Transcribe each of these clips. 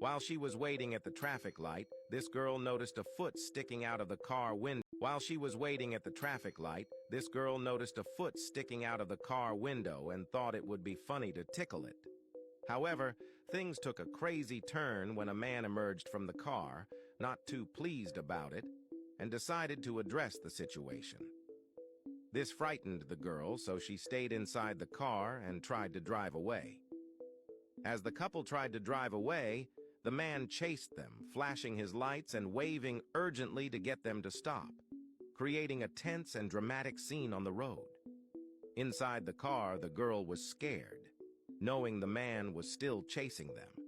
While she was waiting at the traffic light, this girl noticed a foot sticking out of the car window. While she was waiting at the traffic light, this girl noticed a foot sticking out of the car window and thought it would be funny to tickle it. However, things took a crazy turn when a man emerged from the car, not too pleased about it, and decided to address the situation. This frightened the girl, so she stayed inside the car and tried to drive away. As the couple tried to drive away, the man chased them, flashing his lights and waving urgently to get them to stop, creating a tense and dramatic scene on the road. Inside the car, the girl was scared, knowing the man was still chasing them.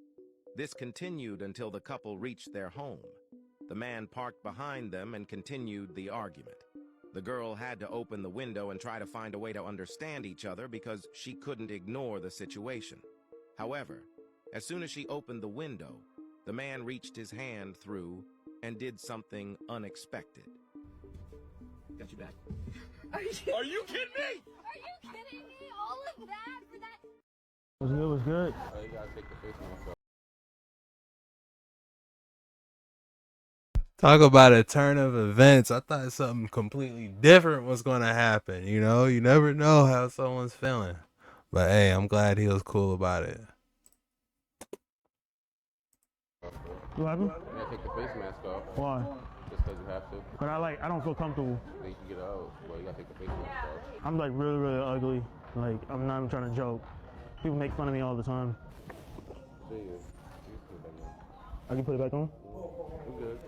This continued until the couple reached their home. The man parked behind them and continued the argument. The girl had to open the window and try to find a way to understand each other because she couldn't ignore the situation. However, as soon as she opened the window, the man reached his hand through and did something unexpected. Got you back. Are you kidding me? Are you kidding me? All of that for that? Was good. Oh, you gotta take the face mask off. Talk about a turn of events. I thought something completely different was going to happen. You know, you never know how someone's feeling. But hey, I'm glad he was cool about it. What happened? You gotta take the face mask off. Why? Just because you have to. But I don't feel comfortable. Then you can get out. Well, you gotta take the face mask off. I'm like really ugly. Like, I'm not even trying to joke. People make fun of me all the time. See you. You can put it back on. I can put it back on? We're good.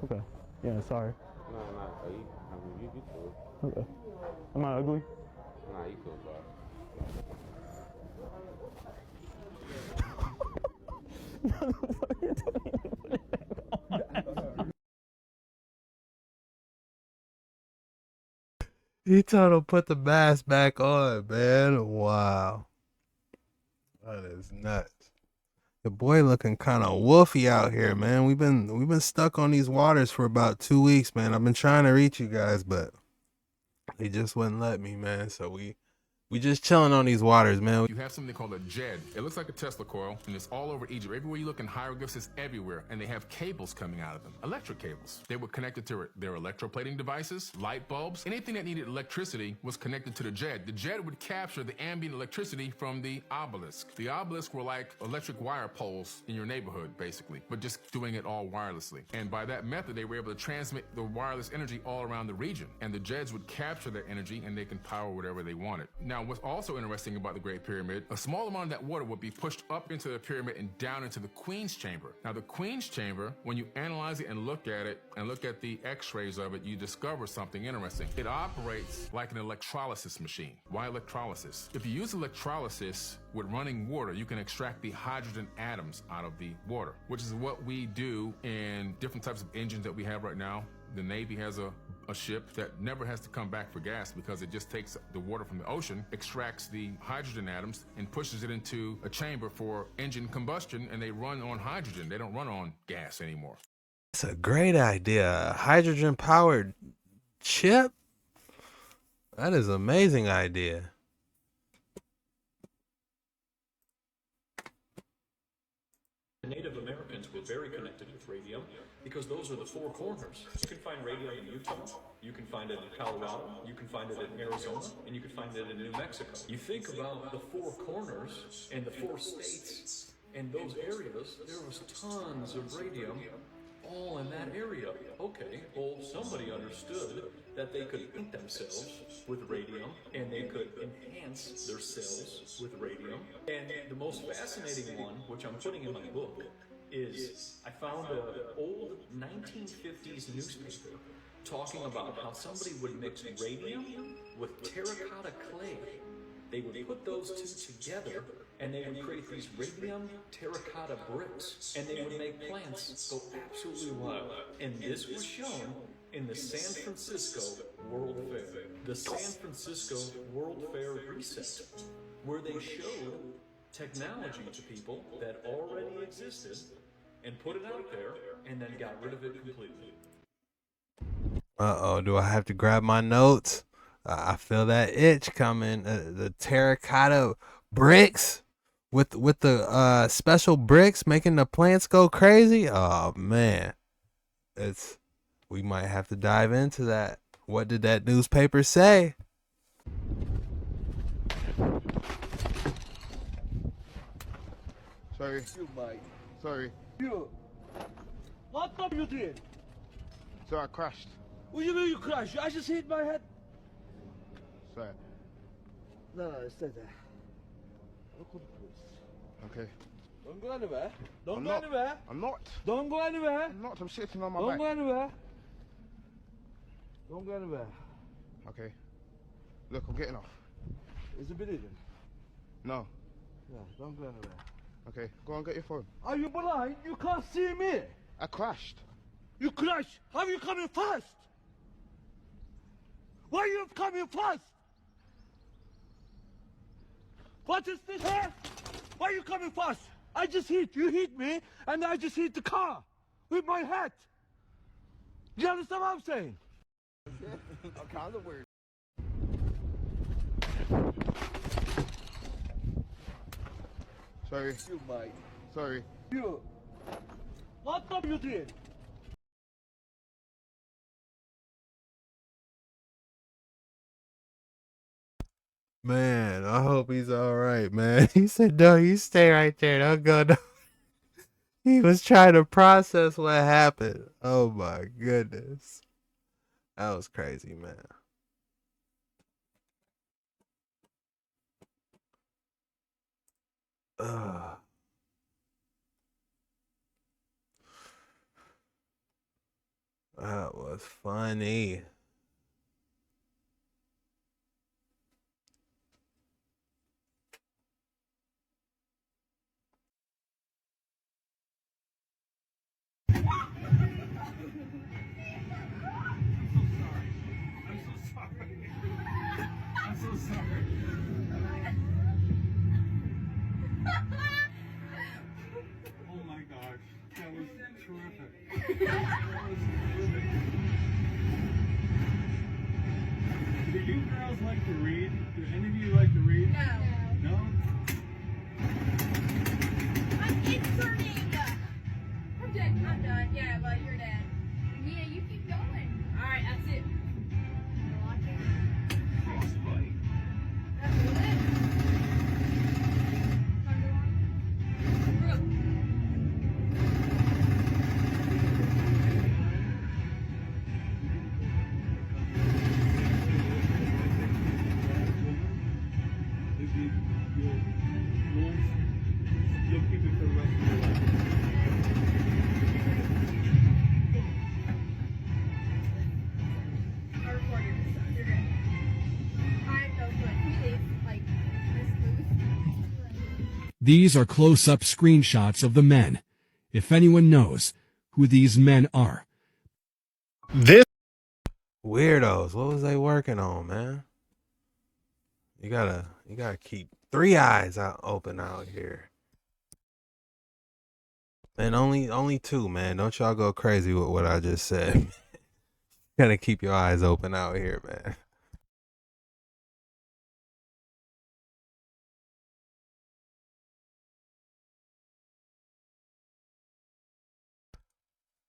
Okay. Yeah, sorry. No, you cool. Okay. Am I ugly? Nah, you cool, bro. What are you doing? He told him put the mask back on, man. Wow. That is nuts. The boy looking kind of woofy out here, man. We've been stuck on these waters for about 2 weeks, man. I've been trying to reach you guys, but they just wouldn't let me, man. So we just chilling on these waters, man. You have something called a JED. It looks like a Tesla coil, and it's all over Egypt. Everywhere you look in hieroglyphs, it's everywhere, and they have cables coming out of them, electric cables. They were connected to their electroplating devices, light bulbs. Anything that needed electricity was connected to the JED. The JED would capture the ambient electricity from the obelisk. The obelisk were like electric wire poles in your neighborhood, basically, but just doing it all wirelessly. And by that method, they were able to transmit the wireless energy all around the region, and the JEDs would capture that energy, and they can power whatever they wanted. Now, what's also interesting about the Great Pyramid, a small amount of that water would be pushed up into the pyramid and down into the Queen's Chamber. Now, the Queen's Chamber, when you analyze it and look at it, and look at the x-rays of it, you discover something interesting. It operates like an electrolysis machine. Why electrolysis? If you use electrolysis with running water, you can extract the hydrogen atoms out of the water, which is what we do in different types of engines that we have right now. The Navy has a ship that never has to come back for gas because it just takes the water from the ocean, extracts the hydrogen atoms, and pushes it into a chamber for engine combustion, and they run on hydrogen. They don't run on gas anymore. It's a great idea. A hydrogen-powered chip? That is an amazing idea. Native Americans were very connected with radium because those are the four corners. You can find radium in Utah, you can find it in Colorado, you can find it in Arizona, and you can find it in New Mexico. You think about the four corners and the 4 states and those areas, there was tons of radium all in that area. Okay, well, somebody understood that they could eat themselves with radium and they could enhance their cells with radium. And the most fascinating one, which I'm putting in my book, is I found an old 1950s newspaper talking about how somebody would mix radium with terracotta clay. They would put those two together and they would create these radium terracotta bricks, and they would make plants go absolutely wild. And this was shown in the San Francisco World Fair. The San Francisco World Fair reset, where they showed technology to people that already existed and put it out there and then got rid of it completely. Uh-oh, do I have to grab my notes? I feel that itch coming. The terracotta bricks. with the special bricks making the plants go crazy. Oh man, we might have to dive into that. What did that newspaper say? Sorry. You mate. Sorry. You. What are you doing? So I crashed. What do you mean you crashed? I just hit my head. Sorry. No, stay there. I'll call the police. Okay. Don't go anywhere. Don't I'm go not. anywhere. I'm not. Don't go anywhere. I'm not. I'm sitting on my Don't back. go anywhere. Don't go anywhere. Okay. Look, I'm getting off. Is it bleeding? No. Yeah, don't go anywhere. Okay. Go on, get your phone. Are you blind? You can't see me. I crashed. You crashed. How are you coming fast? Why are you coming fast? What is this here? Why are you coming fast? I just hit. You hit me, and I just hit the car with my head. Do you understand what I'm saying? I'm kind of weird. Sorry. You mate. Sorry. You. What are you doing? Man, I hope he's all right, man. He said, "No, you stay right there. Don't go." No. He was trying to process what happened. Oh my goodness, that was crazy, man. Ugh. That was funny. Oh my gosh, that was terrific. Do you girls like to read? Do any of you like to read? No. No? I'm inserting. I'm done. I'm done. Yeah, well, you're dead. Yeah, you keep going. All right, that's it. Frostbite. That's it. You'll keep it for the rest of your life. I recorded this stuff. You're good. I'm no good. Can we leave? Like, this booth? These are close-up screenshots of the men. If anyone knows who these men are. This weirdos. What was they working on, man? You gotta keep 3 eyes out open out here. And only 2, man. Don't y'all go crazy with what I just said. Gotta keep your eyes open out here, man.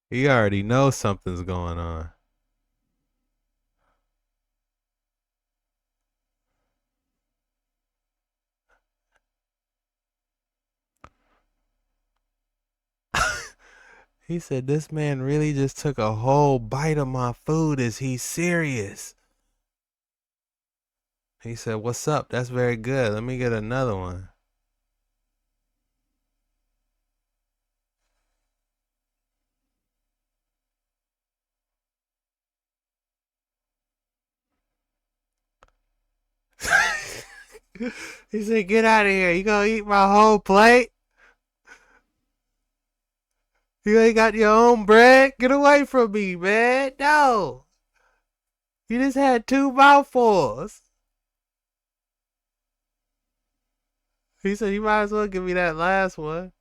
He already knows something's going on. He said, "This man really just took a whole bite of my food. Is he serious?" He said, "What's up? That's very good. Let me get another one." He said, "Get out of here. You gonna eat my whole plate? You ain't got your own bread? Get away from me, man. No. You just had 2 mouthfuls." He said, "You might as well give me that last one."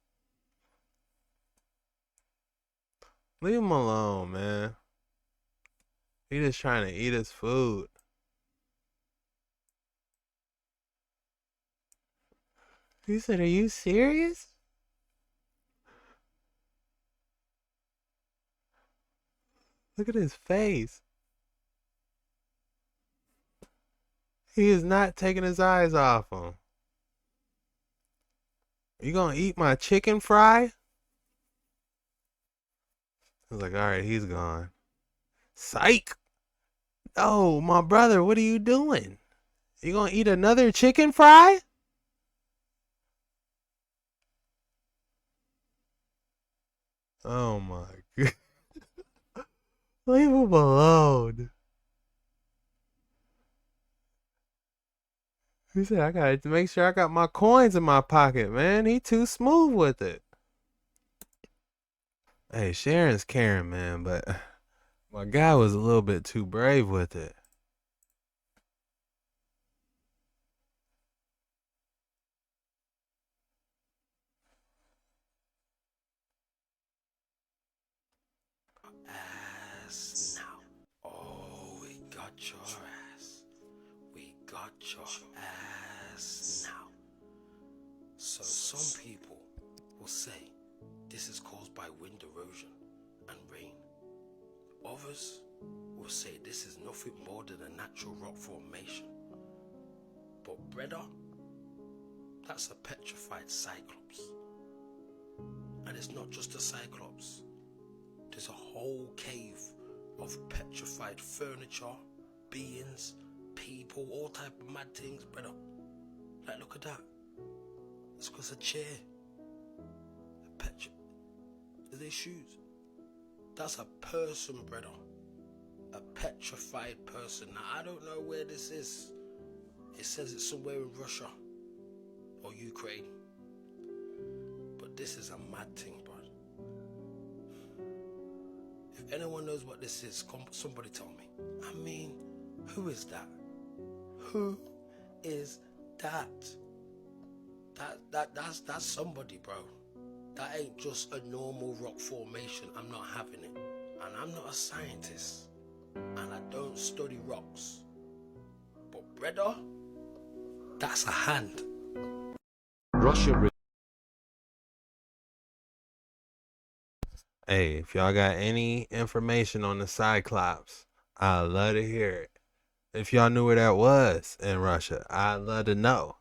Leave him alone, man. He just trying to eat his food. He said, "Are you serious?" Look at his face. He is not taking his eyes off him. You gonna eat my chicken fry? I was like, all right, he's gone. Psych! Oh, my brother, what are you doing? You gonna eat another chicken fry? Oh my god. Leave him alone. He said, I gotta make sure I got my coins in my pocket, man. He too smooth with it. Hey, Sharon's caring, man, but my guy was a little bit too brave with it. Ass now. Oh, we got your ass. We got your ass now. So some people will say this is caused by wind erosion and rain. Others will say this is nothing more than a natural rock formation. But brother, that's a petrified cyclops. And it's not just a cyclops. There's a whole cave of petrified furniture, beings, people, all type of mad things, brother. Like, look at that. It's because a chair. Are they shoes? That's a person, brother. A petrified person. Now, I don't know where this is. It says it's somewhere in Russia or Ukraine. But this is a mad thing, bro. If anyone knows what this is, somebody tell me. I mean, who is that? Who is that? That's somebody, bro. That ain't just a normal rock formation. I'm not having it. And I'm not a scientist. And I don't study rocks. But brother, that's a hand. Russia. Hey, if y'all got any information on the Cyclops, I'd love to hear it. If y'all knew where that was in Russia, I'd love to know.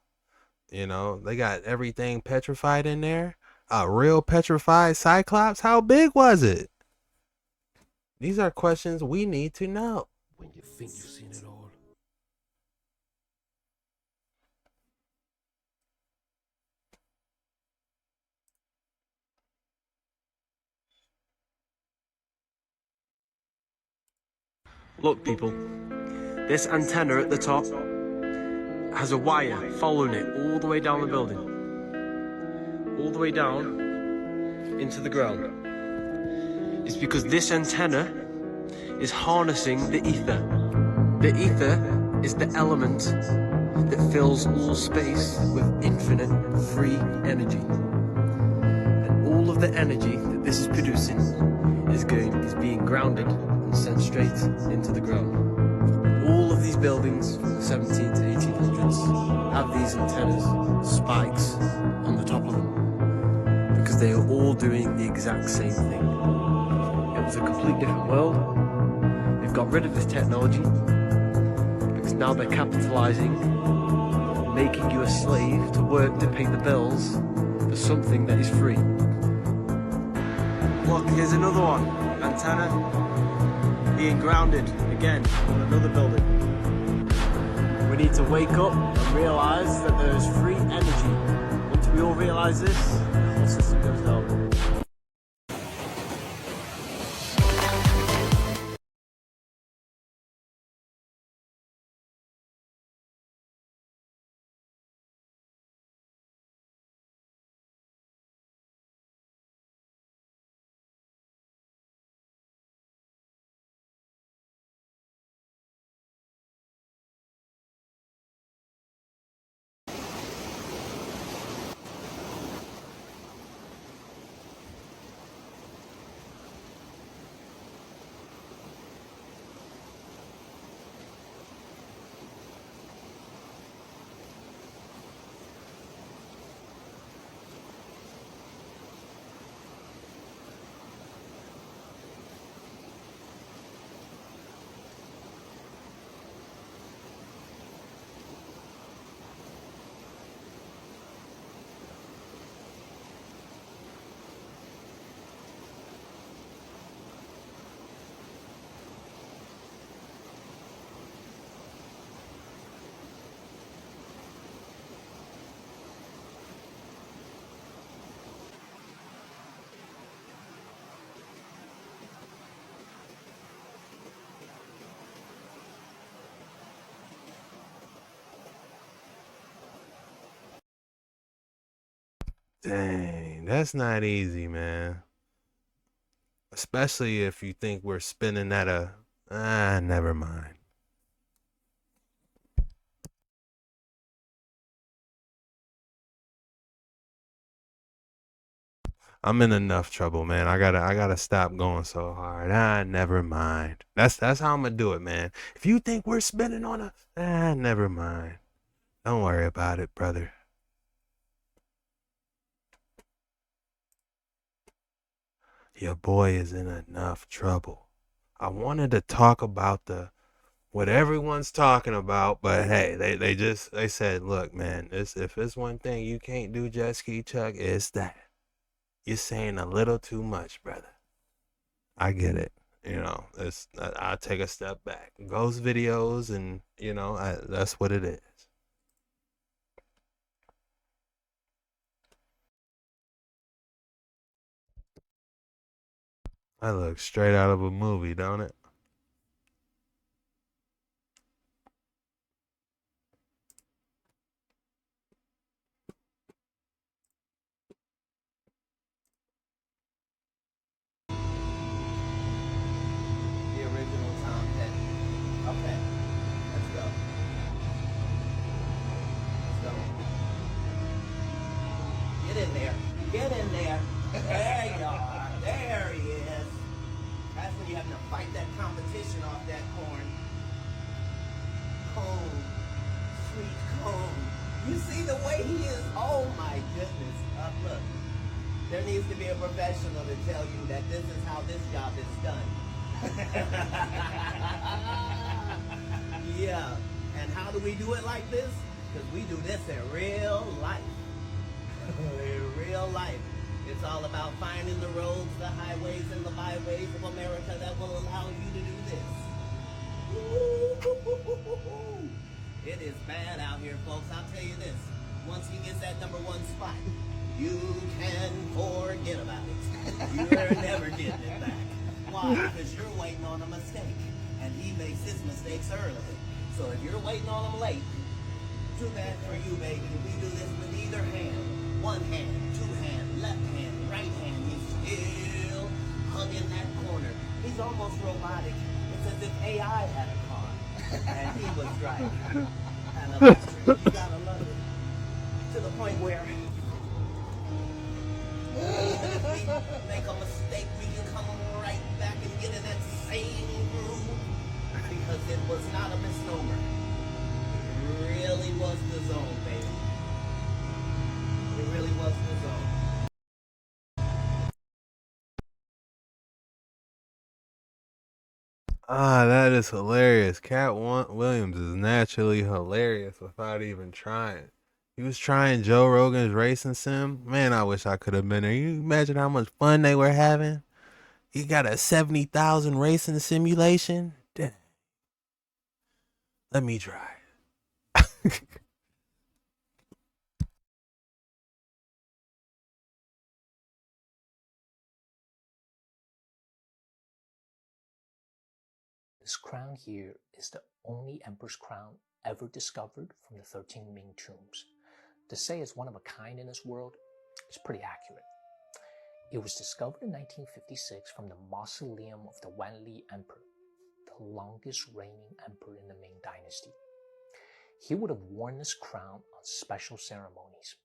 You know, they got everything petrified in there. A real petrified Cyclops? How big was it? These are questions we need to know. When you think you've seen it all. Look, people, this antenna at the top has a wire following it all the way down the building. All the way down into the ground. It's because this antenna is harnessing the ether. The ether is the element that fills all space with infinite free energy. And all of the energy that this is producing is being grounded and sent straight into the ground. All of these buildings from the 17th to 1800s have these antennas, spikes on the top of them, because they are all doing the exact same thing. It was a complete different world. They've got rid of this technology because now they're capitalizing, making you a slave to work to pay the bills for something that is free. Look, here's another one. Antenna being grounded again on another building. We need to wake up and realise that there is free energy. Once we all realise this, the whole system goes down. Dang, that's not easy, man. Especially if you think we're spinning at a never mind. I'm in enough trouble, man. I gotta stop going so hard. Never mind. That's how I'm gonna do it, man. If you think we're spinning on a never mind. Don't worry about it, brother. Your boy is in enough trouble. I wanted to talk about what everyone's talking about, but hey, they said, look, man, if it's one thing you can't do, jet ski Chuck, it's that. You're saying a little too much, brother. I get it. I'll take a step back. Ghost videos, and that's what it is. I look straight out of a movie, don't it? The original Tom Petty. Okay, let's go. Let's go. Get in there. Get in there. There you are. There he is. That's when you have to fight that competition off that corn. Cone. Sweet cone. You see the way he is? Oh my goodness. Look. There needs to be a professional to tell you that this is how this job is done. Yeah. And how do we do it like this? Because we do this in real life. In real life. It's all about finding the roads, the highways, and the byways of America that will allow you to do this. Ooh, it is bad out here, folks. I'll tell you this. Once he gets that #1 spot, you can forget about it. You're never getting it back. Why? Because you're waiting on a mistake. And he makes his mistakes early. So if you're waiting on him late, too bad for you, baby. We do this with either hand. One hand, two hand, left hand, right hand. He's still hung in that corner. He's almost robotic. It's as if AI had a car. And he was driving. And electric. You gotta love it. To the point where even if we make a mistake, we can come right back and get in that same groove. Because it was not a misnomer. It really was the zone, baby. It really was the zone. That is hilarious. Williams is naturally hilarious without even trying. He was trying Joe Rogan's racing sim. Man, I wish I could have been there. You imagine how much fun they were having? He got a 70,000 racing simulation. Damn. Let me try. This crown here is the only emperor's crown ever discovered from the 13 Ming tombs. To say it's one of a kind in this world is pretty accurate. It was discovered in 1956 from the mausoleum of the Wanli Emperor, the longest reigning emperor in the Ming dynasty. He would have worn this crown on special ceremonies,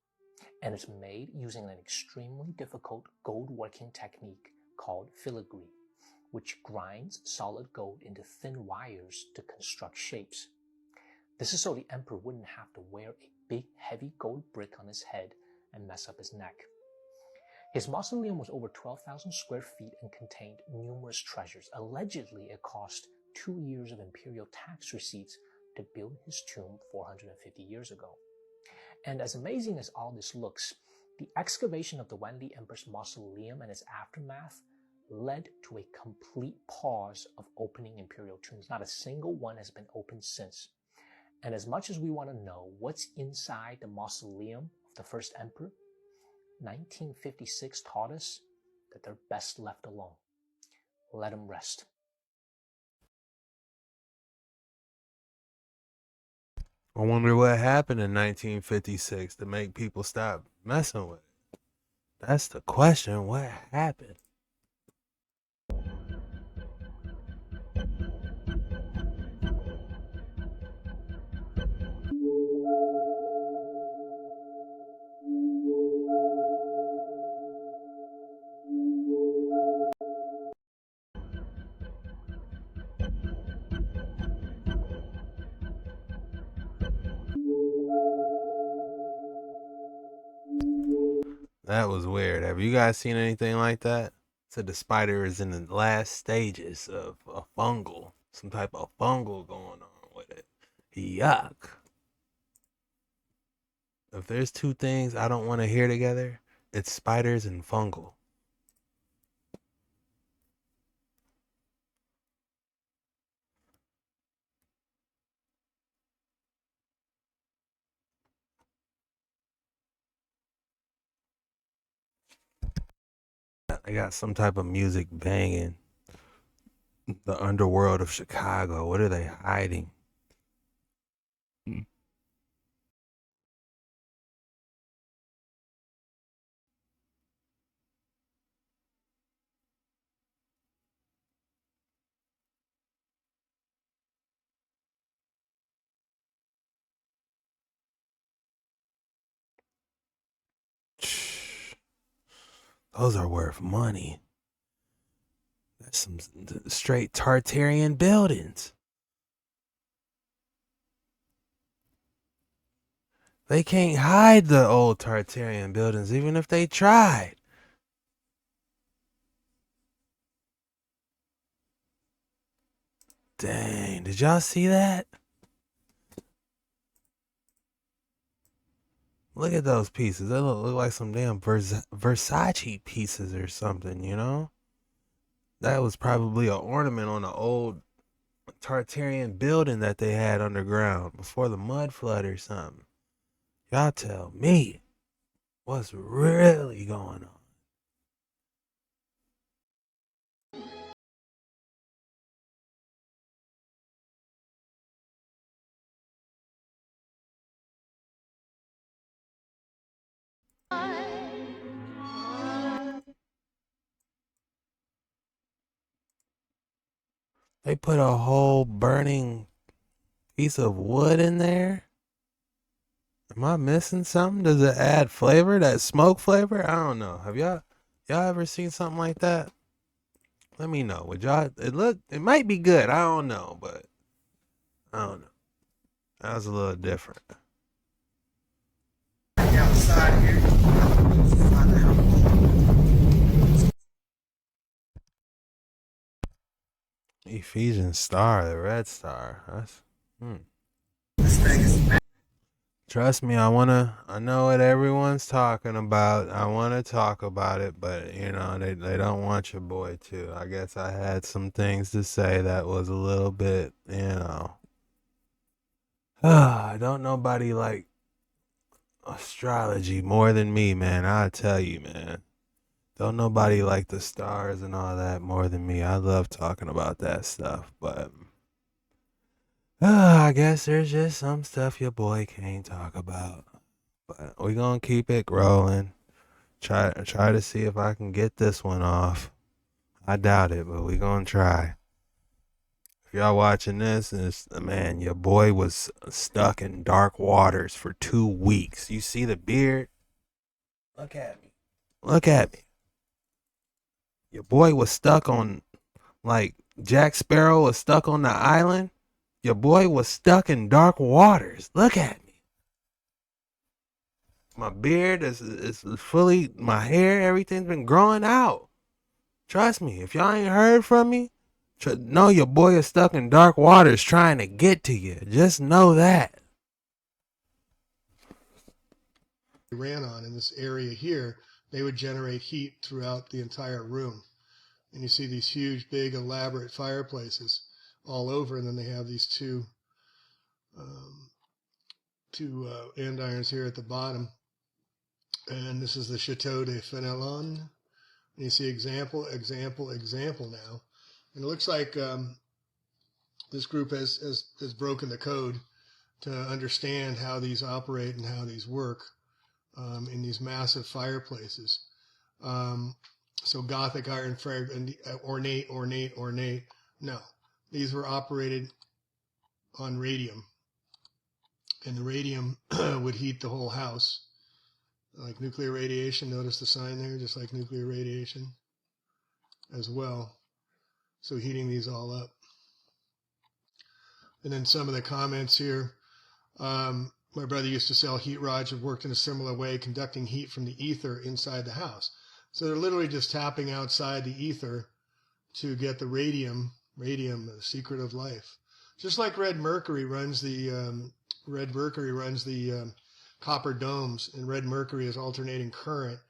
and it's made using an extremely difficult gold working technique called filigree, which grinds solid gold into thin wires to construct shapes. This is so the emperor wouldn't have to wear a big heavy gold brick on his head and mess up his neck. His mausoleum was over 12,000 square feet and contained numerous treasures. Allegedly, it cost 2 years of imperial tax receipts to build his tomb 450 years ago. And as amazing as all this looks, the excavation of the Wanli Emperor's mausoleum and its aftermath led to a complete pause of opening imperial tombs. Not a single one has been opened since. And as much as we want to know what's inside the mausoleum of the first emperor, 1956 taught us that they're best left alone. Let them rest. I wonder what happened in 1956 to make people stop messing with it. That's the question. What happened? That was weird. Have you guys seen anything like that? Said the spider is in the last stages of a fungal, some type of fungal going on with it. Yuck. If there's two things I don't want to hear together, it's spiders and fungal. They got some type of music banging. The underworld of Chicago. What are they hiding? Those are worth money. That's some straight Tartarian buildings. They can't hide the old Tartarian buildings even if they tried. Dang, did y'all see that? Look at those pieces. They look like some damn Versace pieces or something, you know? That was probably an ornament on an old Tartarian building that they had underground before the mud flood or something. Y'all tell me what's really going on. They put a whole burning piece of wood in there? Am I missing something? Does it add flavor? That smoke flavor? I don't know. Have y'all ever seen something like that? Let me know. Would y'all it might be good. I don't know, but I don't know. That was a little different. Outside here. Ephesian star, the red star. Trust me, I know what everyone's talking about. I want to talk about it, but you know, they don't want your boy to. I guess I had some things to say that was a little bit, you know. Don't nobody like astrology more than me, man. I tell you, man. Don't nobody like the stars and all that more than me. I love talking about that stuff, but I guess there's just some stuff your boy can't talk about. But we gonna keep it rolling. Try to see if I can get this one off. I doubt it, but we gonna try. If y'all watching this, man, your boy was stuck in dark waters for 2 weeks. You see the beard? Look at me. Look at me. Your boy was stuck on, like Jack Sparrow was stuck on the island. Your boy was stuck in dark waters. Look at me. My beard is fully, my hair, everything's been growing out. Trust me, if y'all ain't heard from me, know your boy is stuck in dark waters trying to get to you. Just know that. Ran on in this area here, they would generate heat throughout the entire room. And you see these huge, big, elaborate fireplaces all over, and then they have these two andirons here at the bottom. And this is the Chateau de Fenelon. And you see example now. And it looks like this group has broken the code to understand how these operate and how these work in these massive fireplaces. So Gothic iron frame and ornate. No, these were operated on radium, and the radium would heat the whole house, like nuclear radiation. Notice the sign there, just like nuclear radiation as well. So heating these all up. And then some of the comments here. My brother used to sell heat rods that worked in a similar way, conducting heat from the ether inside the house. So they're literally just tapping outside the ether to get the radium, the secret of life. Just like red mercury runs the copper domes, and red mercury is alternating current,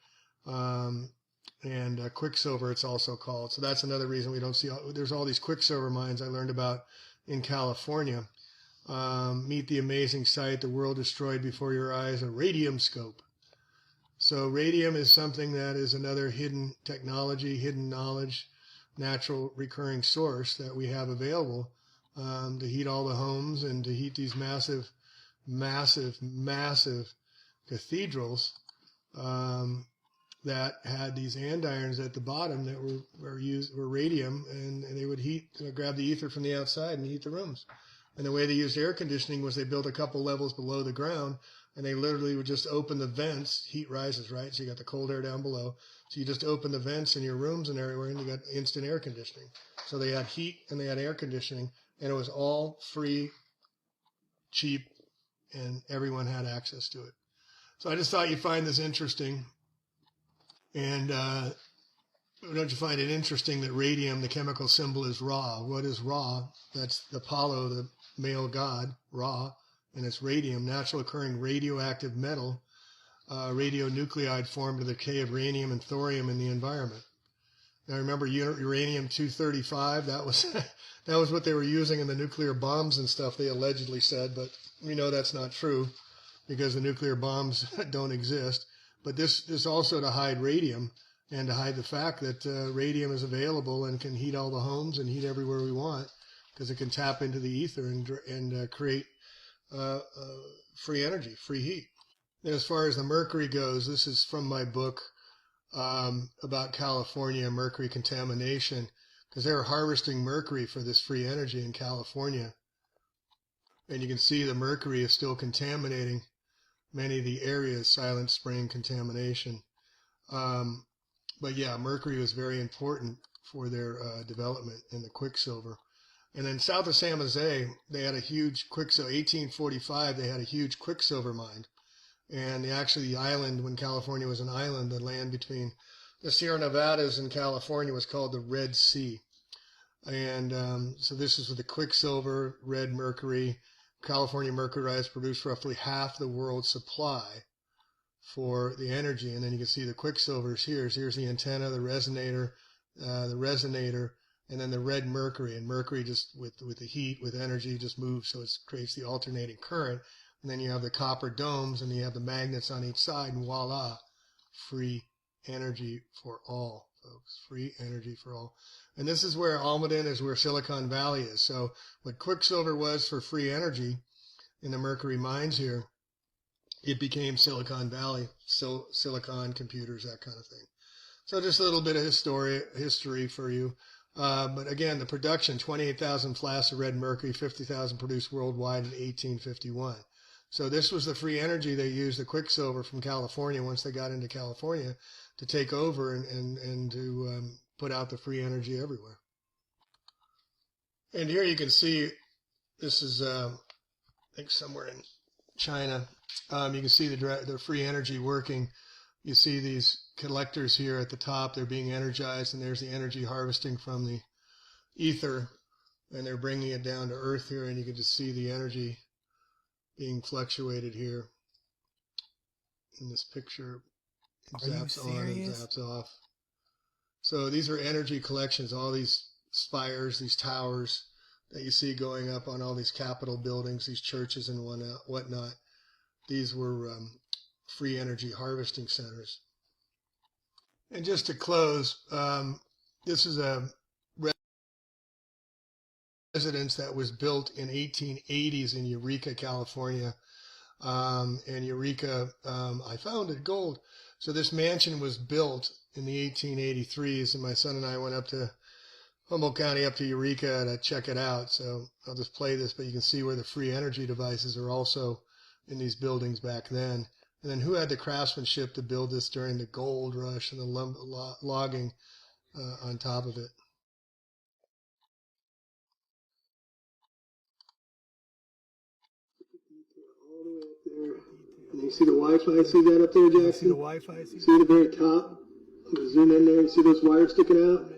and quicksilver it's also called. So that's another reason we don't see, there's all these quicksilver mines I learned about in California. Meet the amazing sight, the world destroyed before your eyes, a radium scope. So radium is something that is another hidden technology, hidden knowledge, natural recurring source that we have available to heat all the homes and to heat these massive cathedrals that had these andirons at the bottom that were radium, and they would heat, grab the ether from the outside and heat the rooms. And the way they used air conditioning was they built a couple levels below the ground, and they literally would just open the vents. Heat rises, right? So you got the cold air down below. So you just open the vents in your rooms and everywhere, and you got instant air conditioning. So they had heat and they had air conditioning, and it was all free, cheap, and everyone had access to it. So I just thought you'd find this interesting. And don't you find it interesting that radium, the chemical symbol, is Ra? What is Ra? That's the Apollo, the male god, Ra, and it's radium, natural occurring radioactive metal, radionuclide formed of the decay of uranium and thorium in the environment. Now remember uranium-235, that was what they were using in the nuclear bombs and stuff, they allegedly said, but we know that's not true because the nuclear bombs don't exist. But this also to hide radium and to hide the fact that radium is available and can heat all the homes and heat everywhere we want, because it can tap into the ether and create free energy, free heat. And as far as the mercury goes, this is from my book about California mercury contamination, because they were harvesting mercury for this free energy in California. And you can see the mercury is still contaminating many of the areas, Silent Spring contamination. But yeah, mercury was very important for their development in the quicksilver. And then south of San Jose, they had a huge quicksilver, 1845, they had a huge quicksilver mine. And the island, when California was an island, the land between the Sierra Nevadas and California was called the Red Sea. And so this is with the quicksilver, red mercury. California mercury produced roughly half the world's supply for the energy. And then you can see the quicksilvers here. So here's the antenna, the resonator, and then the red mercury. And mercury just with the heat, with energy, just moves, so it creates the alternating current. And then you have the copper domes, and you have the magnets on each side, and voila, free energy for all, folks. Free energy for all. And this is where Almaden is, where Silicon Valley is. So what quicksilver was for free energy in the mercury mines here, it became Silicon Valley, silicon computers, that kind of thing. So just a little bit of history for you. But again, the production, 28,000 flasks of red mercury, 50,000 produced worldwide in 1851. So this was the free energy they used, the quicksilver from California, once they got into California, to take over and to put out the free energy everywhere. And here you can see, this is, I think somewhere in China, you can see the free energy working. You see these collectors here at the top, they're being energized, and there's the energy harvesting from the ether, and they're bringing it down to earth here, and you can just see the energy being fluctuated here in this picture. It zaps on and zaps off. So these are energy collections, all these spires, these towers that you see going up on all these Capitol buildings, these churches and whatnot. These were free energy harvesting centers. And just to close, this is a residence that was built in 1880s in Eureka, California. And Eureka, I found it gold. So this mansion was built in the 1883s, and my son and I went up to Humboldt County, up to Eureka to check it out. So I'll just play this, but you can see where the free energy devices are also in these buildings back then. And then who had the craftsmanship to build this during the gold rush and the logging on top of it? And you see the Wi-Fi, see that up there, Jackson? See the Wi-Fi? See the very top? I'm going to zoom in there and see those wires sticking out?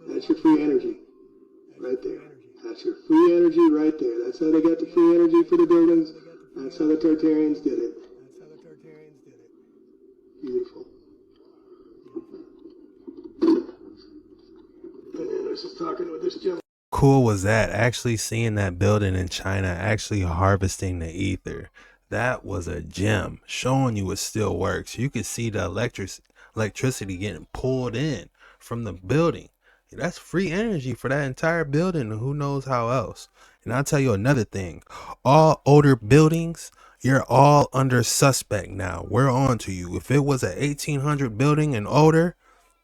That's your free energy right there. That's your free energy right there. That's how they got the free energy for the buildings. That's how the Tartarians did it. Beautiful. And then I was just talking with this gentleman. Cool was that, actually seeing that building in China, actually harvesting the ether. That was a gem, showing you it still works. You could see the electricity getting pulled in from the building. That's free energy for that entire building, and who knows how else. And I'll tell you another thing. All older buildings, you're all under suspect now. We're on to you. If it was an 1800 building and older,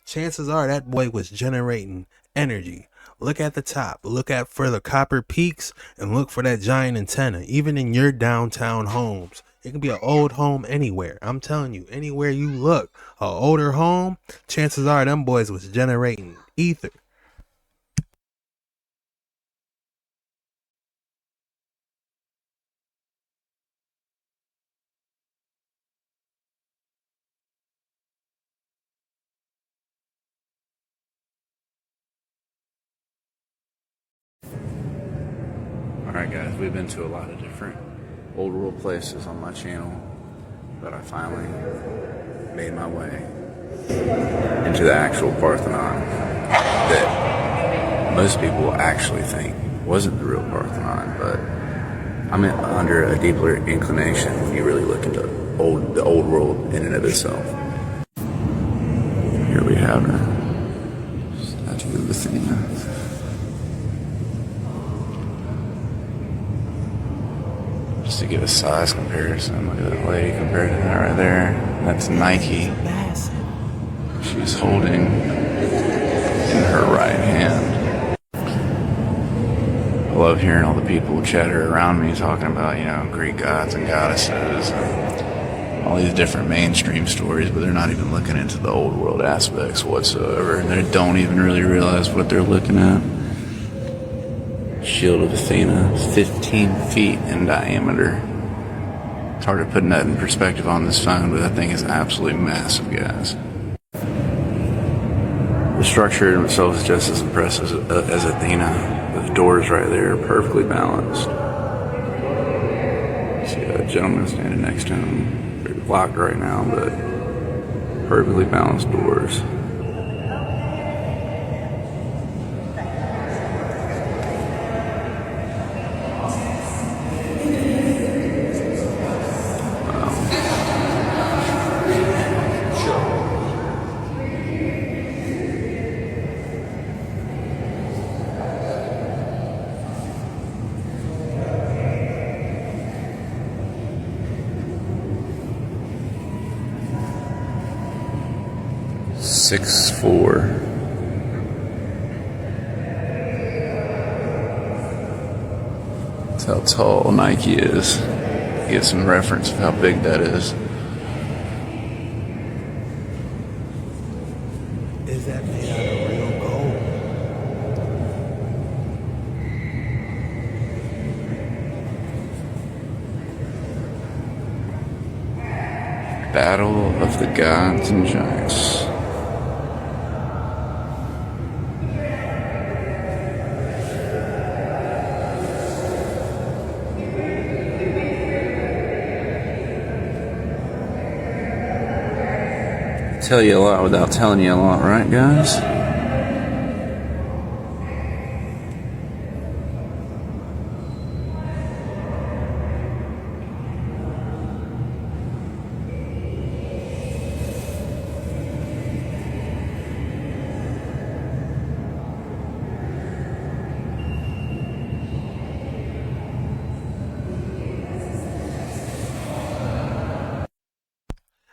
chances are that boy was generating energy. Look at the top, look at for the copper peaks, and look for that giant antenna. Even in your downtown homes, it can be an old home anywhere. I'm telling you, anywhere you look, an older home, chances are them boys was generating ether. Alright guys, we've been to a lot of different old world places on my channel, but I finally made my way into the actual Parthenon that most people actually think wasn't the real Parthenon, but I'm under a deeper inclination when you really look into the old world in and of itself. Here we have her statue of Athena. Just to give a size comparison, look at that lady compared to that right there. That's Nike. She's holding in her right hand. I love hearing all the people chatter around me talking about, you know, Greek gods and goddesses and all these different mainstream stories, but they're not even looking into the old world aspects whatsoever, and they don't even really realize what they're looking at. Shield of Athena, 15 feet in diameter. It's hard to put that in perspective on this phone, but that thing is absolutely massive, guys. The structure in itself is just as impressive as Athena. The doors right there are perfectly balanced. See a gentleman standing next to him. They're locked right now, but perfectly balanced doors. Six 4. That's how tall Nike is. Get some reference of how big that is. Is that made out of real gold? Battle of the Gods and Giants. Tell you a lot without telling you a lot, right guys?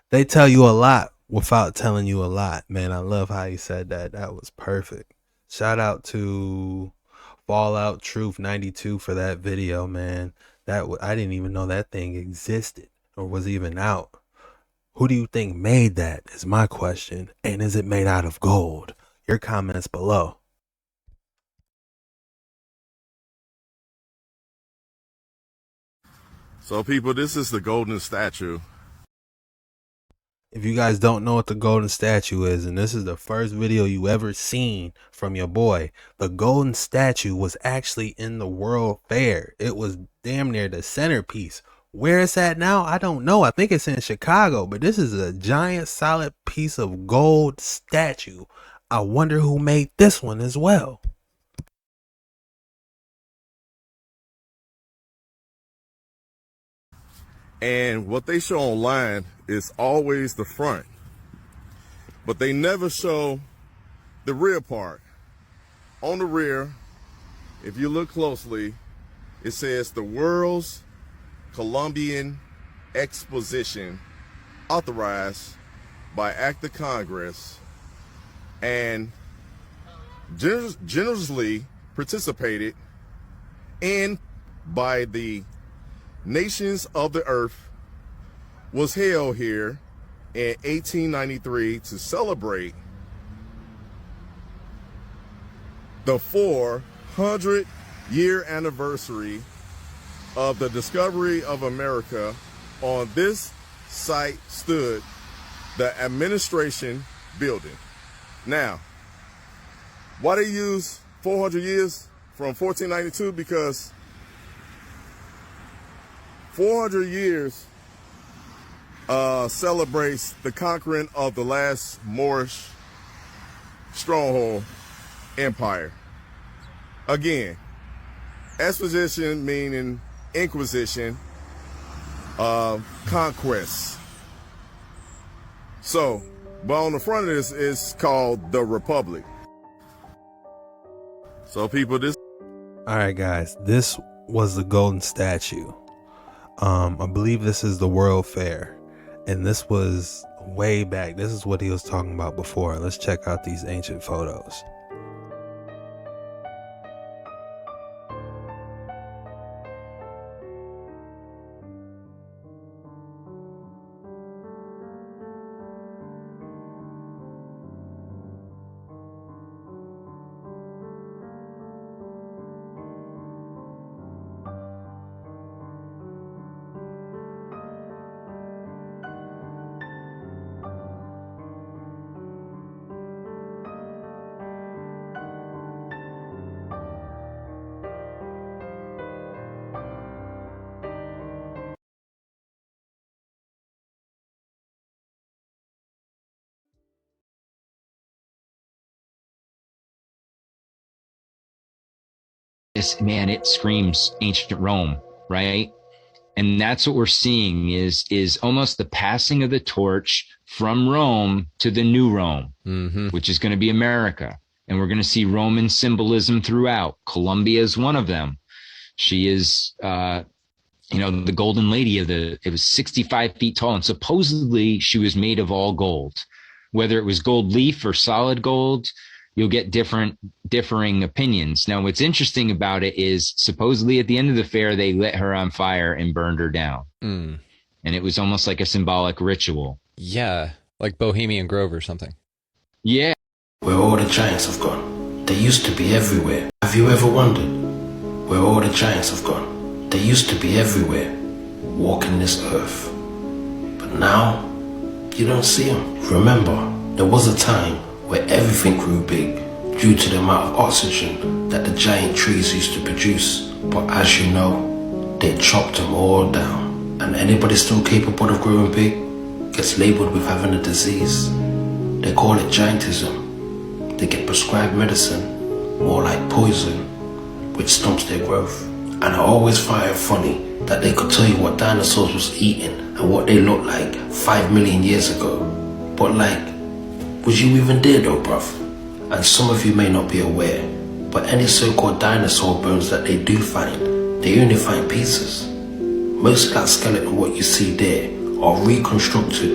They tell you a lot without telling you a lot, man. I love how he said that. That was perfect. Shout out to Fallout Truth 92 for that video, man. I didn't even know that thing existed or was even out. Who do you think made that is my question. And is it made out of gold? Your comments below. So people, this is the golden statue. If you guys don't know what the golden statue is, and this is the first video you ever seen from your boy, the golden statue was actually in the World Fair. It was damn near the centerpiece. Where it's at now, I don't know. I think it's in Chicago, but this is a giant solid piece of gold statue. I wonder who made this one as well. And what they show online is always the front, but they never show the rear part. On the rear, if you look closely, it says the World's Columbian Exposition, authorized by Act of Congress and generously participated in by the nations of the earth, was held here in 1893 to celebrate the 400-year anniversary of the discovery of America. On this site stood the administration building. Now, why they use 400 years from 1492? Because 400 years celebrates the conquering of the last Moorish stronghold empire. Again, exposition meaning inquisition, conquest. So, but on the front of this is called the Republic. So people, this. All right, guys, this was the golden statue. I believe this is the World Fair, and this was way back. This is what he was talking about before. Let's check out these ancient photos. Man, it screams ancient Rome, right? And that's what we're seeing is almost the passing of the torch from Rome to the new Rome, which is going to be America. And we're going to see Roman symbolism throughout. Columbia is one of them. She is, the golden lady it was 65 feet tall, and supposedly she was made of all gold. Whether it was gold leaf or solid gold, you'll get differing opinions. Now, what's interesting about it is supposedly at the end of the fair, they lit her on fire and burned her down. And it was almost like a symbolic ritual. Yeah, like Bohemian Grove or something. Yeah. Where all the giants have gone, they used to be everywhere. Have you ever wondered where all the giants have gone? They used to be everywhere, walking this earth. But now, you don't see them. Remember, there was a time where everything grew big due to the amount of oxygen that the giant trees used to produce. But as you know, they chopped them all down. And anybody still capable of growing big gets labeled with having a disease. They call it giantism. They get prescribed medicine, more like poison, which stumps their growth. And I always find it funny that they could tell you what dinosaurs was eating and what they looked like 5 million years ago. But was you even there though, bruv? And some of you may not be aware, but any so-called dinosaur bones that they do find, they only find pieces. Most of that skeleton what you see there are reconstructed,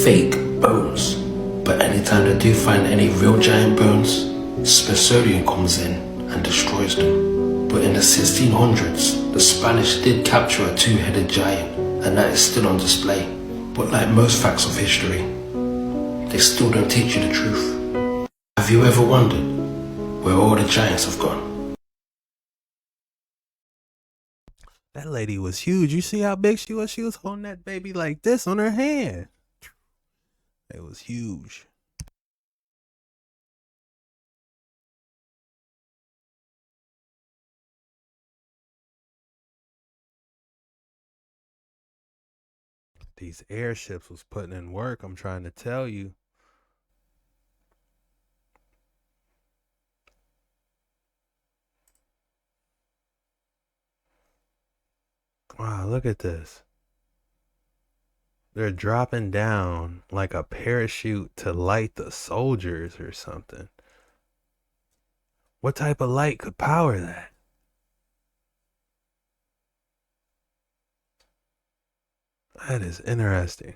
fake bones. But anytime they do find any real giant bones, Smithsonian comes in and destroys them. But in the 1600s, the Spanish did capture a two-headed giant, and that is still on display. But like most facts of history, they still don't teach you the truth. Have you ever wondered where all the giants have gone? That lady was huge. You see how big she was? She was holding that baby like this on her hand. It was huge. These airships was putting in work, I'm trying to tell you. Wow, look at this. They're dropping down like a parachute to light the soldiers or something. What type of light could power that? That is interesting.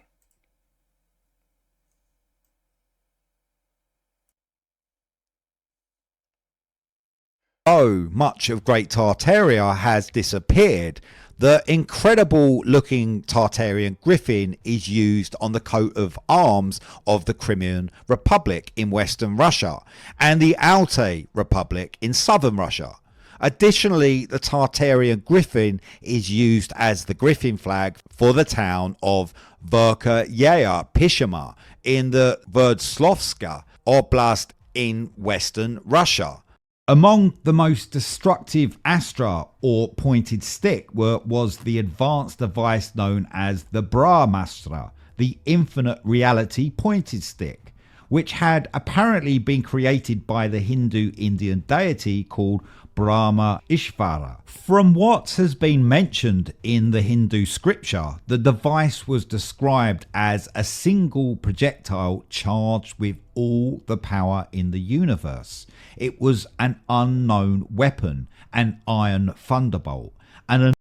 So much of Great Tartaria has disappeared. The incredible looking Tartarian griffin is used on the coat of arms of the Crimean Republic in Western Russia and the Altai Republic in Southern Russia. Additionally, the Tartarian griffin is used as the griffin flag for the town of Verkhyaya Pishima in the Sverdlovsk Oblast in Western Russia. Among the most destructive astra or pointed stick was the advanced device known as the Brahmastra, the infinite reality pointed stick, which had apparently been created by the Hindu Indian deity called Brahma Ishvara. From what has been mentioned in the Hindu scripture, the device was described as a single projectile charged with all the power in the universe. It was an unknown weapon, an iron thunderbolt, and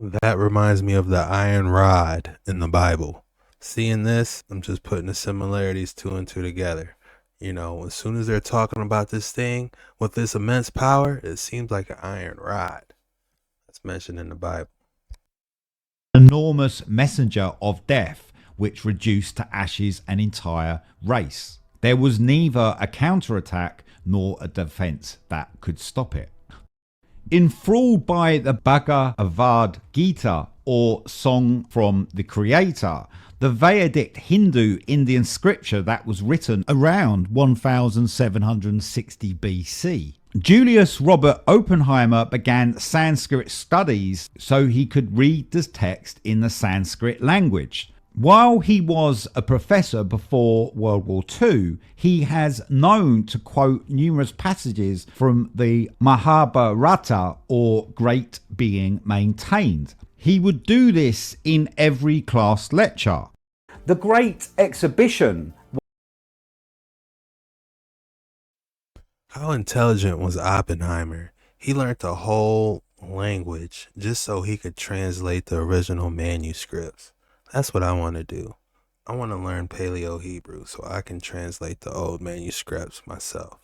that reminds me of the iron rod in the Bible. Seeing this, I'm just putting the similarities two and two together. You know, as soon as they're talking about this thing with this immense power, it seems like an iron rod. That's mentioned in the Bible. Enormous messenger of death, which reduced to ashes an entire race. There was neither a counterattack nor a defense that could stop it. Enthralled by the Bhagavad Gita, or Song from the Creator, the Vedic Hindu Indian scripture that was written around 1760 BC. Julius Robert Oppenheimer began Sanskrit studies so he could read the text in the Sanskrit language. While he was a professor before World War II, he has known to quote numerous passages from the Mahabharata, or Great Being Maintained. He would do this in every class lecture. The Great Exhibition. How intelligent was Oppenheimer? He learned the whole language just so he could translate the original manuscripts. That's what I want to do. I want to learn Paleo Hebrew so I can translate the old manuscripts myself.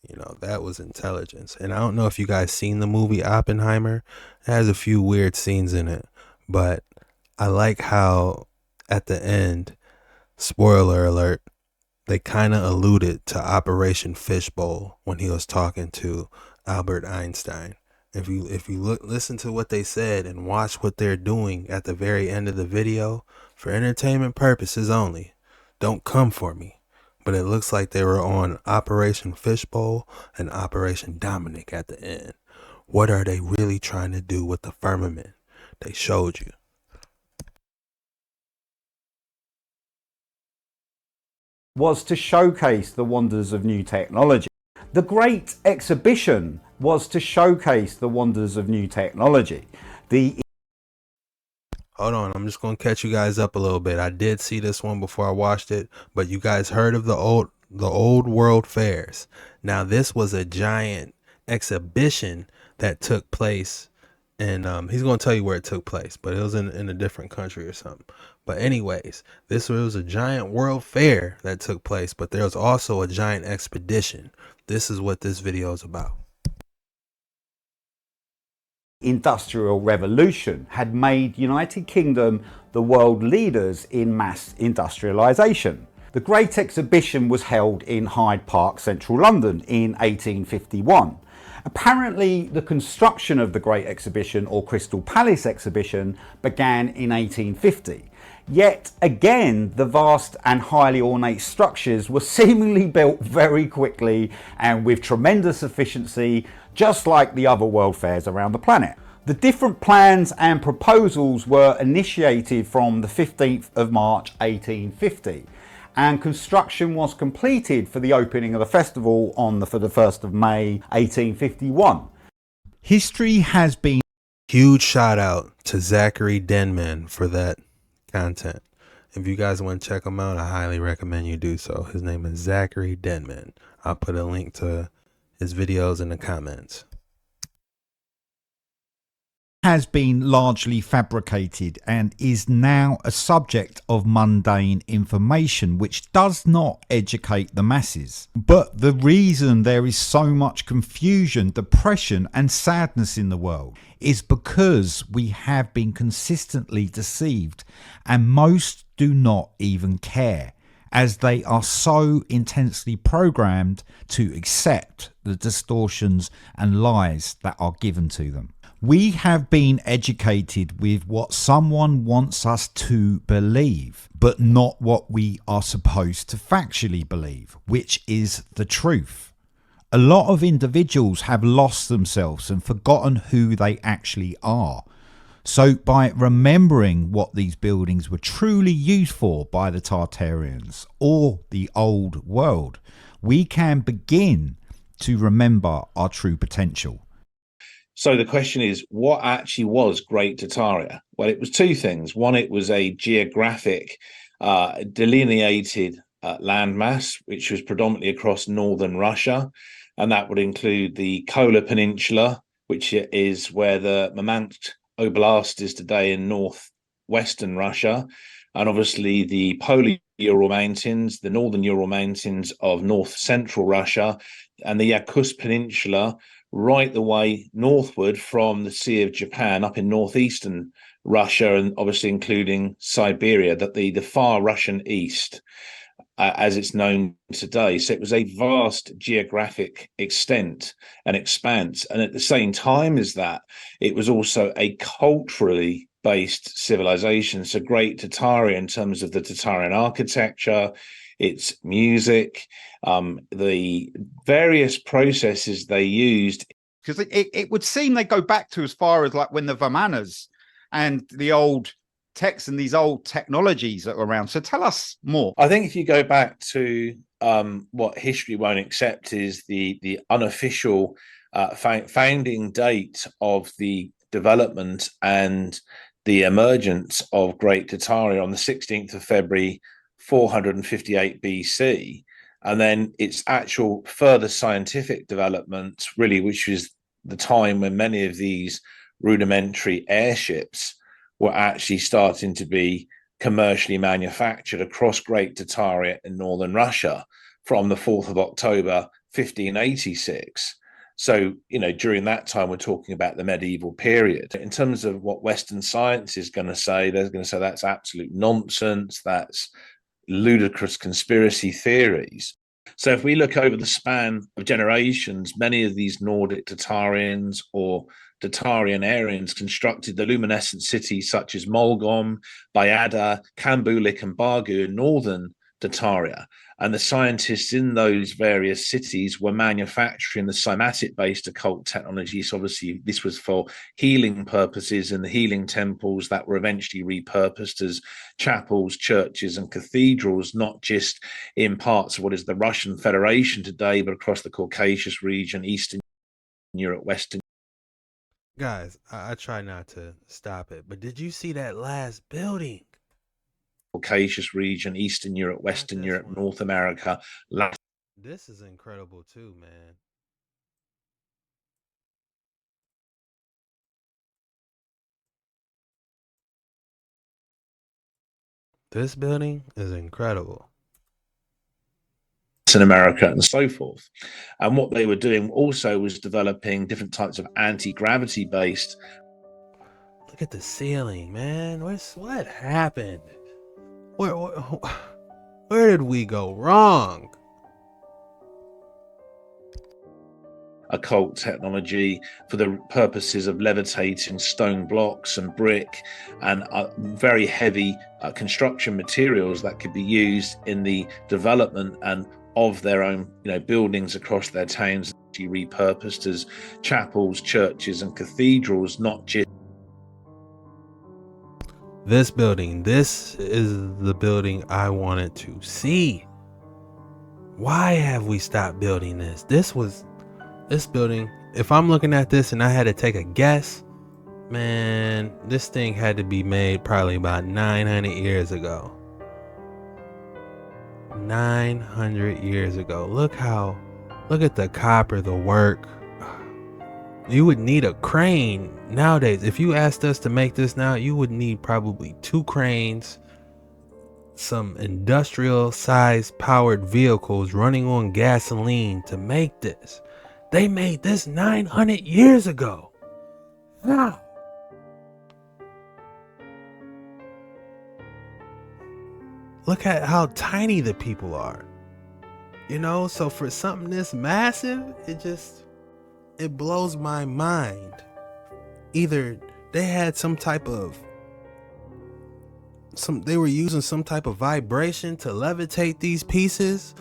You know, that was intelligence. And I don't know if you guys seen the movie Oppenheimer. It has a few weird scenes in it, but I like how at the end, spoiler alert, they kind of alluded to Operation Fishbowl when he was talking to Albert Einstein. If you listen to what they said and watch what they're doing at the very end of the video, for entertainment purposes only, don't come for me. But it looks like they were on Operation Fishbowl and Operation Dominic at the end. What are they really trying to do with the firmament? They showed you. Was to showcase the wonders of new technology. The Great Exhibition was to showcase the wonders of new technology. Hold on, I'm just going to catch you guys up a little bit. I did see this one before I watched it, but you guys heard of the old world fairs. Now, this was a giant exhibition that took place and he's going to tell you where it took place, but it was in a different country or something. But anyways, this was a giant world fair that took place, but there was also a giant expedition. This is what this video is about. Industrial revolution had made United Kingdom the world leaders in mass industrialisation. The Great Exhibition was held in Hyde Park, central London in 1851. Apparently, the construction of the Great Exhibition, or Crystal Palace Exhibition, began in 1850. Yet again, the vast and highly ornate structures were seemingly built very quickly and with tremendous efficiency, just like the other world fairs around the planet. The different plans and proposals were initiated from the 15th of March 1850, and construction was completed for the opening of the festival for the 1st of May 1851. History has been... Huge shout out to Zachary Denman for that content. If you guys want to check him out, I highly recommend you do so. His name is Zachary Denman. I'll put a link to his videos in the comments. Has been largely fabricated and is now a subject of mundane information which does not educate the masses. But the reason there is so much confusion, depression and sadness in the world is because we have been consistently deceived, and most do not even care, as they are so intensely programmed to accept the distortions and lies that are given to them. We have been educated with what someone wants us to believe, but not what we are supposed to factually believe, which is the truth. A lot of individuals have lost themselves and forgotten who they actually are. So by remembering what these buildings were truly used for by the Tartarians or the old world, we can begin to remember our true potential. So the question is, what actually was Great Tataria? Well, it was two things. One, it was a geographic delineated landmass, which was predominantly across northern Russia. And that would include the Kola Peninsula, which is where the Murmansk Oblast is today in northwestern Russia. And obviously the Polar Ural Mountains, the northern Ural Mountains of north central Russia, and the Yakutsk Peninsula, right the way northward from the Sea of Japan up in northeastern Russia, and obviously including Siberia, that the far Russian east, as it's known today. So it was a vast geographic extent and expanse. And at the same time as that, it was also a culturally based civilization. So Great Tataria in terms of the Tatarian architecture, its music, the various processes they used. Because it would seem they go back to as far as like when the Vimanas and the old texts and these old technologies that were around. So tell us more. I think if you go back to what history won't accept is the unofficial founding date of the development and the emergence of Great Tataria on the 16th of February 458 BC, and then its actual further scientific development, really, which was the time when many of these rudimentary airships were actually starting to be commercially manufactured across Great Tataria in northern Russia from the 4th of October 1586. So, during that time, we're talking about the medieval period. In terms of what Western science is going to say, they're going to say that's absolute nonsense, that's ludicrous conspiracy theories. So if we look over the span of generations, many of these Nordic Tatarians or Tatarian Aryans constructed the luminescent cities such as Molgom, Bayada, Kambulik and Bargu in northern Tataria. And the scientists in those various cities were manufacturing the cymatic-based occult technology. So obviously this was for healing purposes in the healing temples that were eventually repurposed as chapels, churches and cathedrals, not just in parts of what is the Russian Federation today, but across the Caucasus region, Eastern Europe, Western. Guys, I try not to stop it, but did you see that last building? Caucasus region, Eastern Europe, Western Europe, North America. This is incredible too, man. This building is incredible. In America and so forth. And what they were doing also was developing different types of anti-gravity based. Look at the ceiling, man. What happened? Where did we go wrong? Occult technology for the purposes of levitating stone blocks and brick and very heavy construction materials that could be used in the development and of their own, buildings across their towns, repurposed as chapels, churches, and cathedrals, not just. This building, this is the building I wanted to see. Why have we stopped building this? This building, if I'm looking at this and I had to take a guess, man, this thing had to be made probably about 900 years ago. 900 years ago. Look at the copper, the work. You would need a crane nowadays. If you asked us to make this now, you would need probably 2 cranes, some industrial sized powered vehicles running on gasoline to make this. They made this 900 years ago. Wow. Look at how tiny the people are. So for something this massive, it blows my mind. Either they had they were using some type of vibration to levitate these pieces,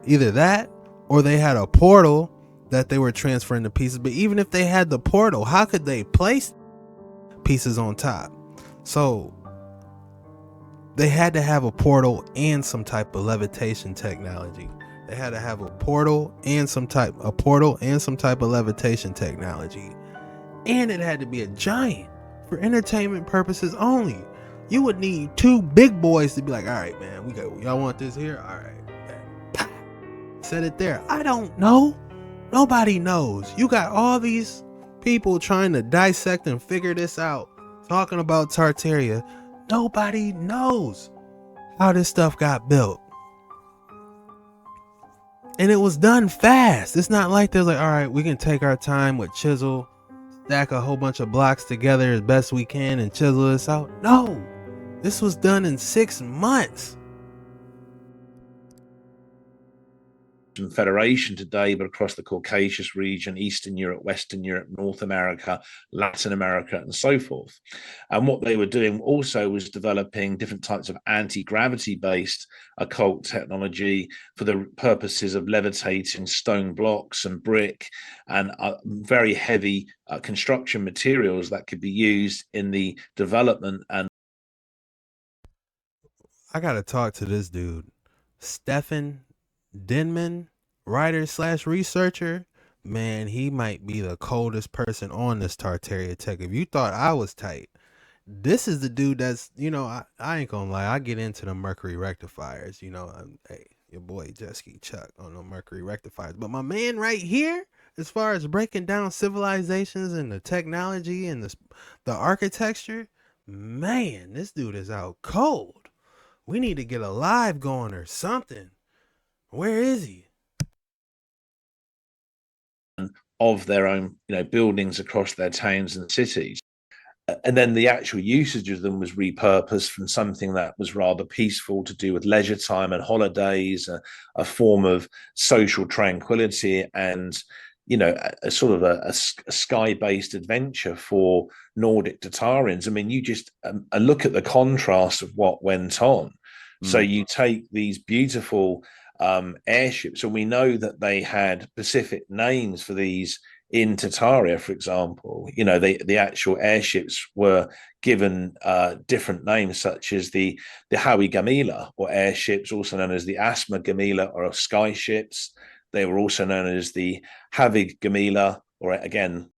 either that, or they had a portal that they were transferring the pieces. But even if they had the portal, how could they place pieces on top? So they had to have a portal and some type of levitation technology. They had to have a portal and some type of levitation technology. And it had to be a giant for entertainment purposes only. You would need 2 big boys to be like, all right, man, y'all want this here? All right. Set it there. I don't know. Nobody knows. You got all these people trying to dissect and figure this out, talking about Tartaria. Nobody knows how this stuff got built. And it was done fast. It's not like there's like, all right, we can take our time with chisel, stack a whole bunch of blocks together as best we can and chisel this out. No, this was done in 6 months. Federation today, but across the Caucasus region, Eastern Europe, Western Europe, North America, Latin America, and so forth. And what they were doing also was developing different types of anti-gravity based occult technology for the purposes of levitating stone blocks and brick and very heavy construction materials that could be used in the development and. I gotta talk to this dude, Stefan Denman, writer/researcher. Man, he might be the coldest person on this Tartaria tech. If you thought I was tight, this is the dude that's, I ain't gonna lie, I get into the mercury rectifiers. Hey, your boy Jesky Chuck on the mercury rectifiers. But my man right here, as far as breaking down civilizations and the technology and the architecture, man, this dude is out cold. We need to get a live going or something. Where is he? Of their own, buildings across their towns and cities. And then the actual usage of them was repurposed from something that was rather peaceful to do with leisure time and holidays, a form of social tranquility and, a sort of a sky-based adventure for Nordic Tatarians. I mean, you just look at the contrast of what went on. So you take these beautiful airships, and we know that they had specific names for these in Tataria, for example. The actual airships were given different names, such as the Hawi Gamila, or airships, also known as the Asma Gamila, or sky ships. They were also known as the Havig Gamila, or again.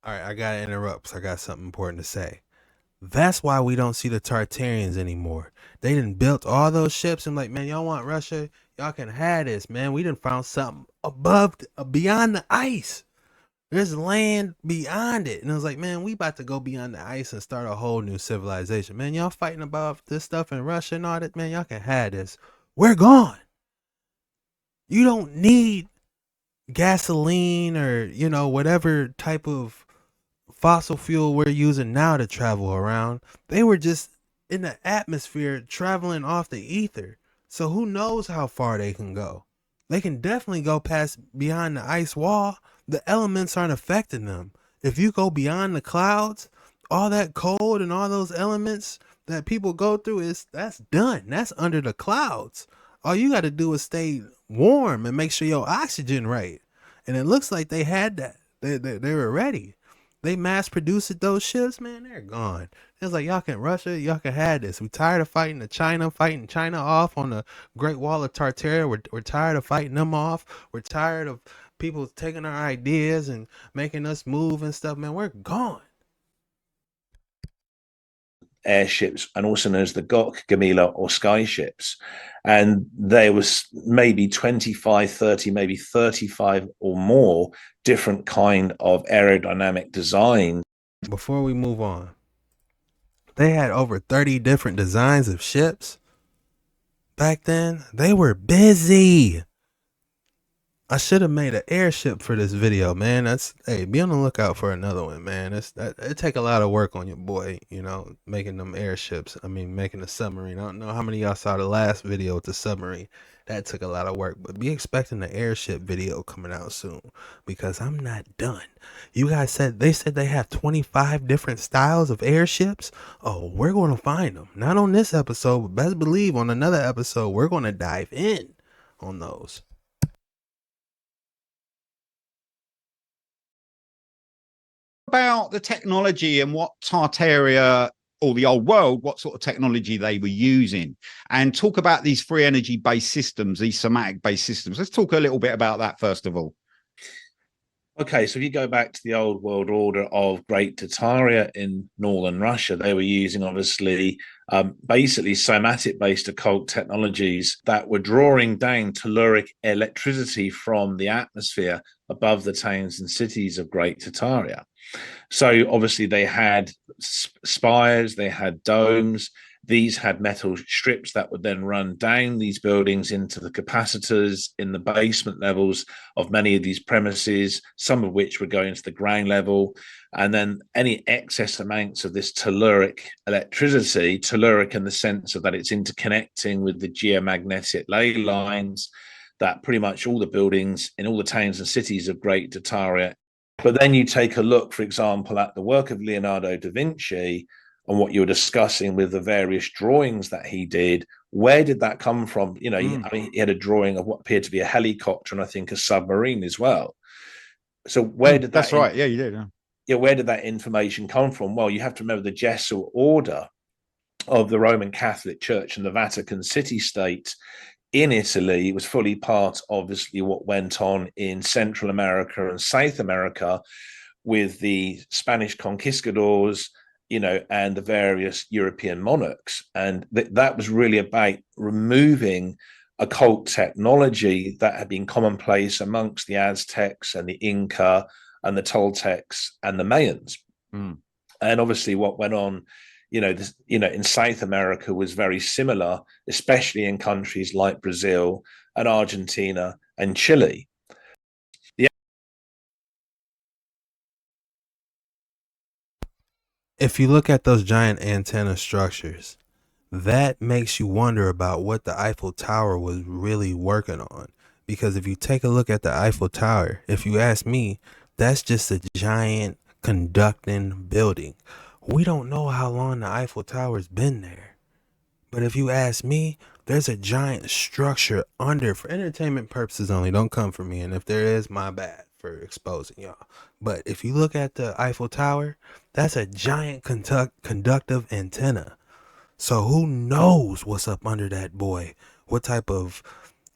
All right, I gotta interrupt because I got something important to say. That's why we don't see the Tartarians anymore. They done built all those ships and like, man, y'all want Russia? Y'all can have this, man. We done found something beyond the ice. There's land beyond it. And it was like, man, we about to go beyond the ice and start a whole new civilization. Man, y'all fighting about this stuff in Russia and all that. Man, y'all can have this. We're gone. You don't need gasoline or, you know, whatever type of fossil fuel we're using now to travel around. They were just in the atmosphere traveling off the ether. So who knows how far they can go? They can definitely go past beyond the ice wall. The elements aren't affecting them. If you go beyond the clouds, all that cold and all those elements that people go through, that's done. That's under the clouds. All you got to do is stay warm and make sure your oxygen right. And it looks like they had that. They were ready. They mass produced those ships, man, they're gone. It's like, y'all can Russia, y'all can have this. We tired of fighting China off on the Great Wall of Tartaria. We're tired of fighting them off. We're tired of people taking our ideas and making us move and stuff, man. We're gone. Airships, and also known as the Gok, Gamila, or Skyships. And there was maybe 25, 30, maybe 35 or more different kind of aerodynamic design. Before we move on, they had over 30 different designs of ships. Back then, they were busy. I should have made an airship for this video, man. Hey, be on the lookout for another one, man. It take a lot of work on your boy, you know, making them airships. I mean, making a submarine. I don't know how many of y'all saw the last video with the submarine. That took a lot of work, but be expecting the airship video coming out soon because I'm not done. You guys they said they have 25 different styles of airships. Oh, we're going to find them. Not on this episode, but best believe on another episode, we're going to dive in on those. About the technology and what Tartaria or the old world, what sort of technology they were using, and talk about these free energy based systems, these somatic based systems. Let's talk a little bit about that first of all. Okay, so if you go back to the old world order of Great Tartaria in northern Russia, they were using obviously basically somatic based occult technologies that were drawing down telluric electricity from the atmosphere above the towns and cities of Great Tartaria. So obviously they had spires, they had domes. These had metal strips that would then run down these buildings into the capacitors in the basement levels of many of these premises, some of which would go into the ground level. And then any excess amounts of this telluric electricity, telluric in the sense of that it's interconnecting with the geomagnetic ley lines, that pretty much all the buildings in all the towns and cities of Great Tartaria. But then you take a look, for example, at the work of Leonardo da Vinci and what you were discussing with the various drawings that he did. Where did that come from? You know, I mean, he had a drawing of what appeared to be a helicopter and I think a submarine as well. So where did that? That's right. Yeah, you did. Yeah, where did that information come from? Well, you have to remember the Jesuit order of the Roman Catholic Church and the Vatican City State in Italy. It was fully part, obviously, what went on in Central America and South America with the Spanish conquistadors, you know, and the various European monarchs. And that was really about removing occult technology that had been commonplace amongst the Aztecs and the Inca and the Toltecs and the Mayans. And obviously what went on, in South America was very similar, especially in countries like Brazil and Argentina and Chile. If you look at those giant antenna structures, that makes you wonder about what the Eiffel Tower was really working on. Because if you take a look at the Eiffel Tower, if you ask me, that's just a giant conducting building. We don't know how long the Eiffel Tower's been there. But if you ask me, there's a giant structure under, for entertainment purposes only, don't come for me. And if there is, my bad for exposing y'all. But if you look at the Eiffel Tower, that's a giant conductive antenna. So who knows what's up under that boy? What type of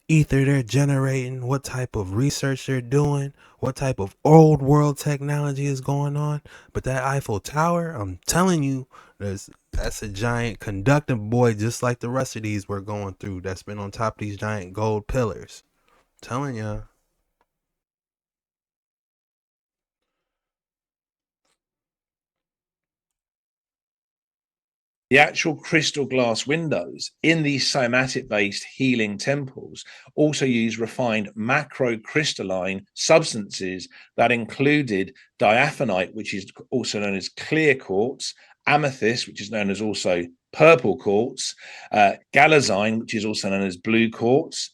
ether they're generating, what type of research they're doing, what type of old world technology is going on. But that Eiffel Tower, I'm telling you, that's a giant conductive boy, just like the rest of these we're going through, that's been on top of these giant gold pillars. I'm telling ya. The actual crystal glass windows in these cymatic-based healing temples also use refined macrocrystalline substances that included diaphanite, which is also known as clear quartz, amethyst, which is known as also purple quartz, galazine, which is also known as blue quartz,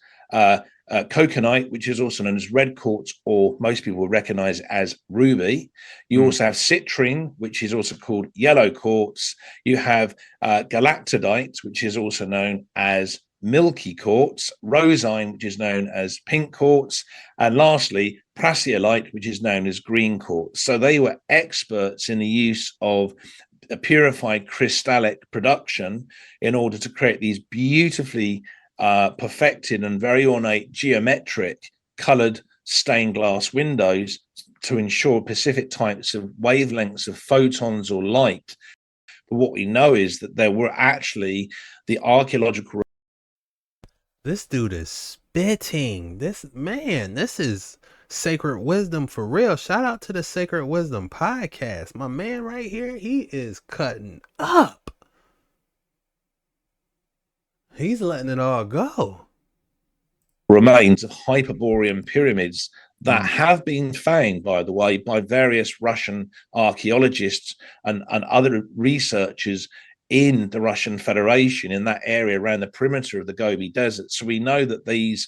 coconite, which is also known as red quartz, or most people recognize as ruby. You also have citrine, which is also called yellow quartz. You have galactodite, which is also known as milky quartz, rosine, which is known as pink quartz, and lastly, prasiolite, which is known as green quartz. So they were experts in the use of a purified crystallic production in order to create these beautifully perfected and very ornate geometric colored stained glass windows to ensure specific types of wavelengths of photons or light. But what we know is that there were actually the archaeological. This dude is spitting. This is sacred wisdom for real. Shout out to the Sacred Wisdom podcast. My man right here, he is cutting up. He's letting it all go. Remains of Hyperborean pyramids that have been found, by the way, by various Russian archaeologists and other researchers in the Russian Federation, in that area around the perimeter of the Gobi Desert. So we know that these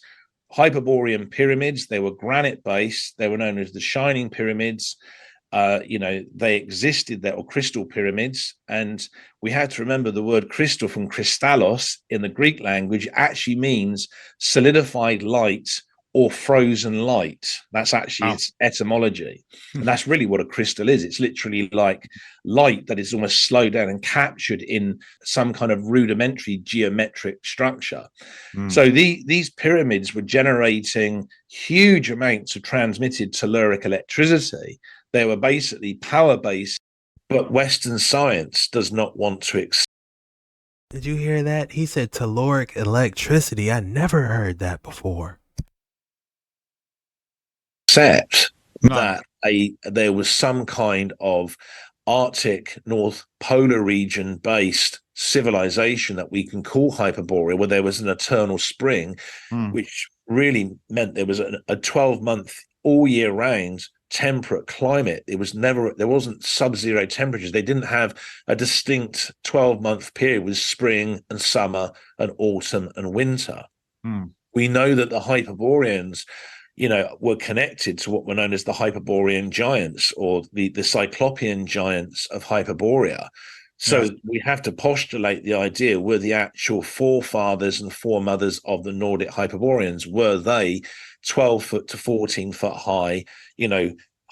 Hyperborean pyramids, they were granite based, they were known as the Shining Pyramids. They existed there, or crystal pyramids, and we have to remember the word crystal from kristallos in the Greek language actually means solidified light or frozen light. That's actually its etymology, and that's really what a crystal is. It's literally like light that is almost slowed down and captured in some kind of rudimentary geometric structure. So these pyramids were generating huge amounts of transmitted telluric electricity. They were basically power-based, but Western science does not want to accept. Did you hear that? He said telluric electricity. I never heard that before. That there was some kind of Arctic North Polar region based civilization that we can call Hyperborea, where there was an eternal spring, which really meant there was a 12-month all year round temperate climate. There wasn't sub-zero temperatures. They didn't have a distinct 12-month period with spring and summer and autumn and winter. We know that the Hyperboreans, were connected to what were known as the Hyperborean giants, or the Cyclopean giants of Hyperborea. So we have to postulate the idea, were the actual forefathers and foremothers of the Nordic Hyperboreans, were they 12 foot to 14 foot high,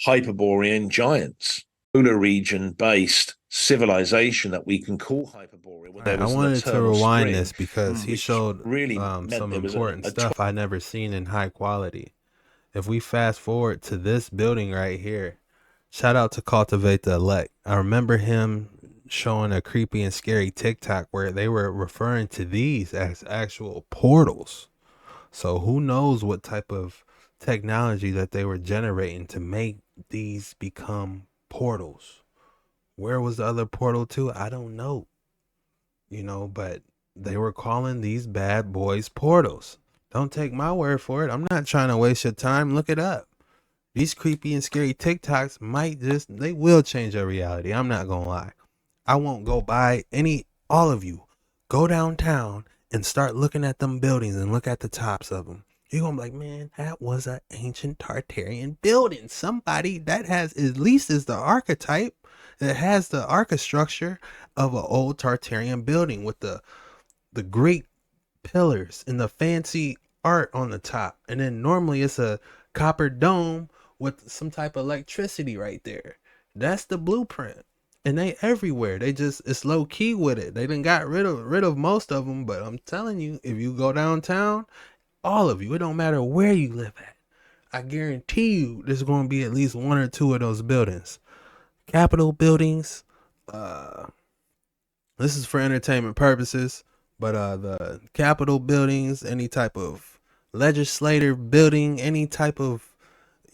Hyperborean giants? Polar region based civilization that we can call Hyperborea. I wanted to rewind this because he showed some important stuff I never seen in high quality. If we fast forward to this building right here, shout out to Cultivate the Elect. I remember him showing a creepy and scary TikTok where they were referring to these as actual portals. So who knows what type of technology that they were generating to make these become portals. Where was the other portal to? I don't know. But they were calling these bad boys portals. Don't take my word for it. I'm not trying to waste your time. Look it up. These creepy and scary TikToks they will change your reality. I'm not going to lie. I won't go by all of you. Go downtown and start looking at them buildings and look at the tops of them. You're going to be like, man, that was an ancient Tartarian building. Somebody that has, at least is the archetype, that has the archistructure of an old Tartarian building with the Greek pillars and the fancy art on the top. And then normally it's a copper dome with some type of electricity right there. That's the blueprint. And they everywhere. It's low key with it. They done got rid of most of them, but I'm telling you, if you go downtown, all of you, it don't matter where you live at, I guarantee you there's going to be at least one or two of those buildings. Capitol buildings. This is for entertainment purposes, but the Capitol buildings, any type of legislative building, any type of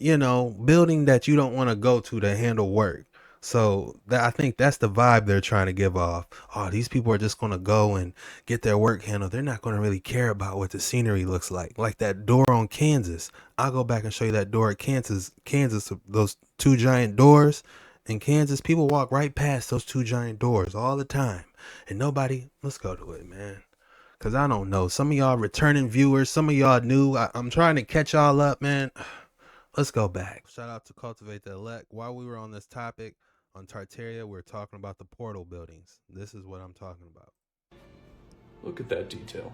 building that you don't want to go to handle work. So that, I think that's the vibe they're trying to give off. Oh, these people are just going to go and get their work handled. They're not going to really care about what the scenery looks like. Like that door on Kansas. I'll go back and show you that door at Kansas, those two giant doors in Kansas. People walk right past those two giant doors all the time. And nobody, let's go to it, man. Because I don't know. Some of y'all returning viewers, some of y'all new. I'm trying to catch y'all up, man. Let's go back. Shout out to Cultivate the Elect. While we were on this topic on Tartaria, we were talking about the portal buildings. This is what I'm talking about. Look at that detail.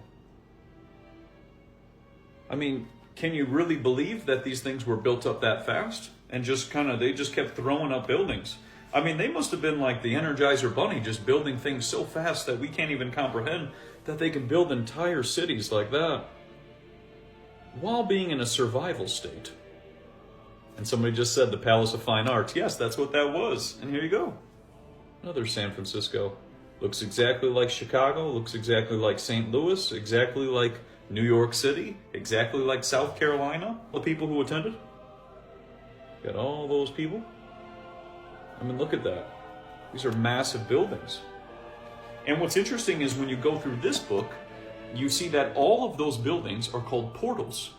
I mean, can you really believe that these things were built up that fast? And they just kept throwing up buildings. I mean, they must have been like the Energizer Bunny, just building things so fast that we can't even comprehend that they can build entire cities like that while being in a survival state. And somebody just said the Palace of Fine Arts. Yes, that's what that was. And here you go. Another San Francisco. Looks exactly like Chicago, looks exactly like St. Louis, exactly like New York City, exactly like South Carolina, the people who attended. Got all those people. I mean, look at that. These are massive buildings. And what's interesting is when you go through this book, you see that all of those buildings are called portals.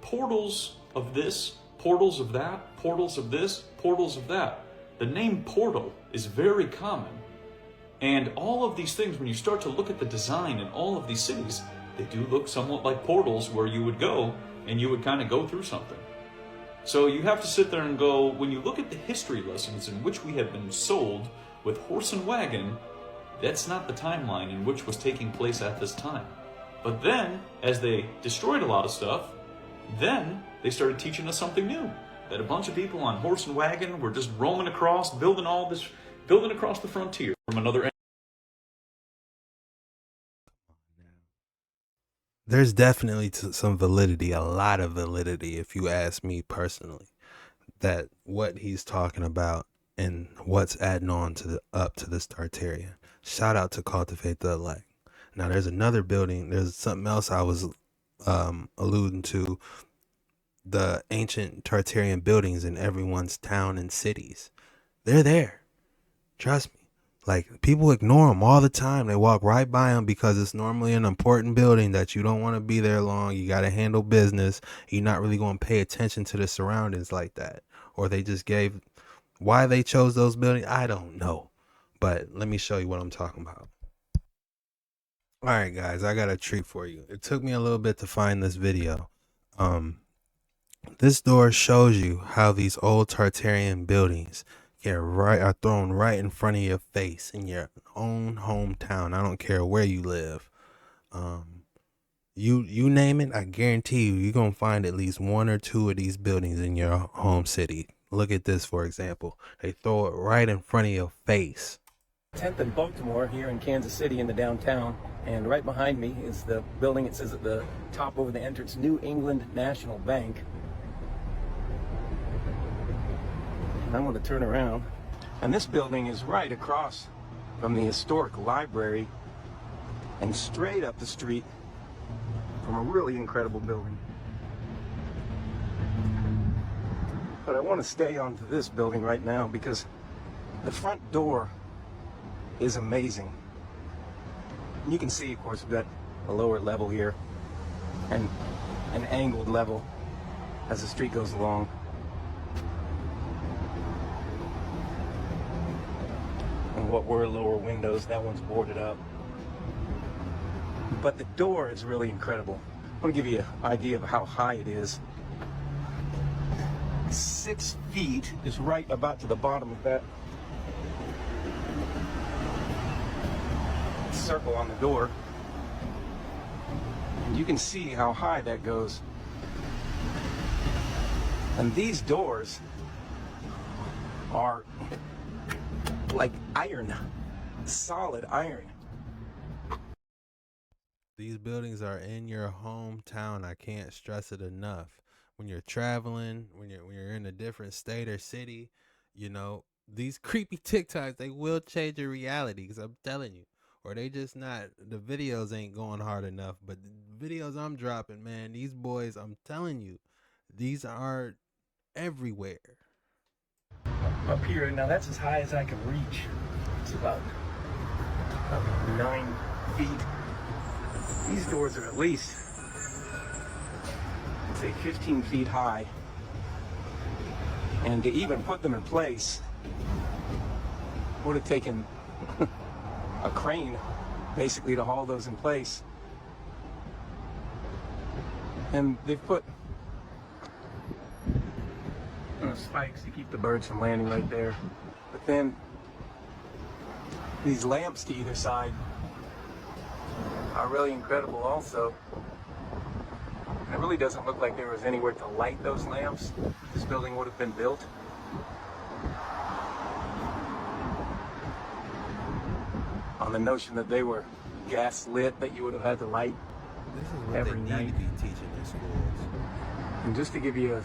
Portals of this, portals of that, portals of this, portals of that. The name portal is very common. And all of these things, when you start to look at the design in all of these cities, they do look somewhat like portals where you would go and you would kind of go through something. So you have to sit there and go, when you look at the history lessons in which we have been sold with horse and wagon, that's not the timeline in which was taking place at this time. But then, as they destroyed a lot of stuff, then they started teaching us something new. That a bunch of people on horse and wagon were just roaming across, building across the frontier from another. There's definitely some validity, a lot of validity, if you ask me personally, that what he's talking about and what's adding on to up to this Tartaria. Shout out to Cultivate the Elect. Now there's another building. There's something else I was alluding to. The ancient Tartarian buildings in everyone's town and cities. They're there. Trust me. Like, people ignore them all the time. They walk right by them because it's normally an important building that you don't want to be there long. You got to handle business. You're not really going to pay attention to the surroundings like that. Or they just gave, why they chose those buildings, I don't know. But let me show you what I'm talking about. All right, guys, I got a treat for you. It took me a little bit to find this video. This door shows you how these old Tartarian buildings are thrown right in front of your face in your own hometown. I don't care where you live. You name it, I guarantee you're gonna find at least one or two of these buildings in your home city. Look at this, for example. They throw it right in front of your face. 10th and Baltimore here in Kansas City in the downtown, and right behind me is the building. It says at the top over the entrance, New England National Bank. I'm going to turn around, and this building is right across from the historic library and straight up the street from a really incredible building. But I want to stay onto this building right now because the front door is amazing. You can see, of course, we've got a lower level here and an angled level as the street goes along. And what were lower windows, that one's boarded up. But the door is really incredible. I want to give you an idea of how high it is. 6 feet is right about to the bottom of that circle on the door. And you can see how high that goes. And these doors are like iron, solid iron. These buildings are in your hometown. I can't stress it enough. When you're traveling, when you're in a different state or city, you know, these creepy TikToks, they will change your reality, because I'm telling you. Or they just not, the videos ain't going hard enough. But the videos I'm dropping, man, these boys, I'm telling you, these are everywhere. up here. Now that's as high as I can reach. It's about 9 feet. These doors are at least, say, 15 feet high. And to even put them in place would have taken a crane basically to haul those in place. And they've put spikes to keep the birds from landing right there. But then these lamps to either side are really incredible also. It really doesn't look like there was anywhere to light those lamps. This building would have been built. On the notion that they were gas lit, that you would have had to light every night. Need to be teaching in schools. And just to give you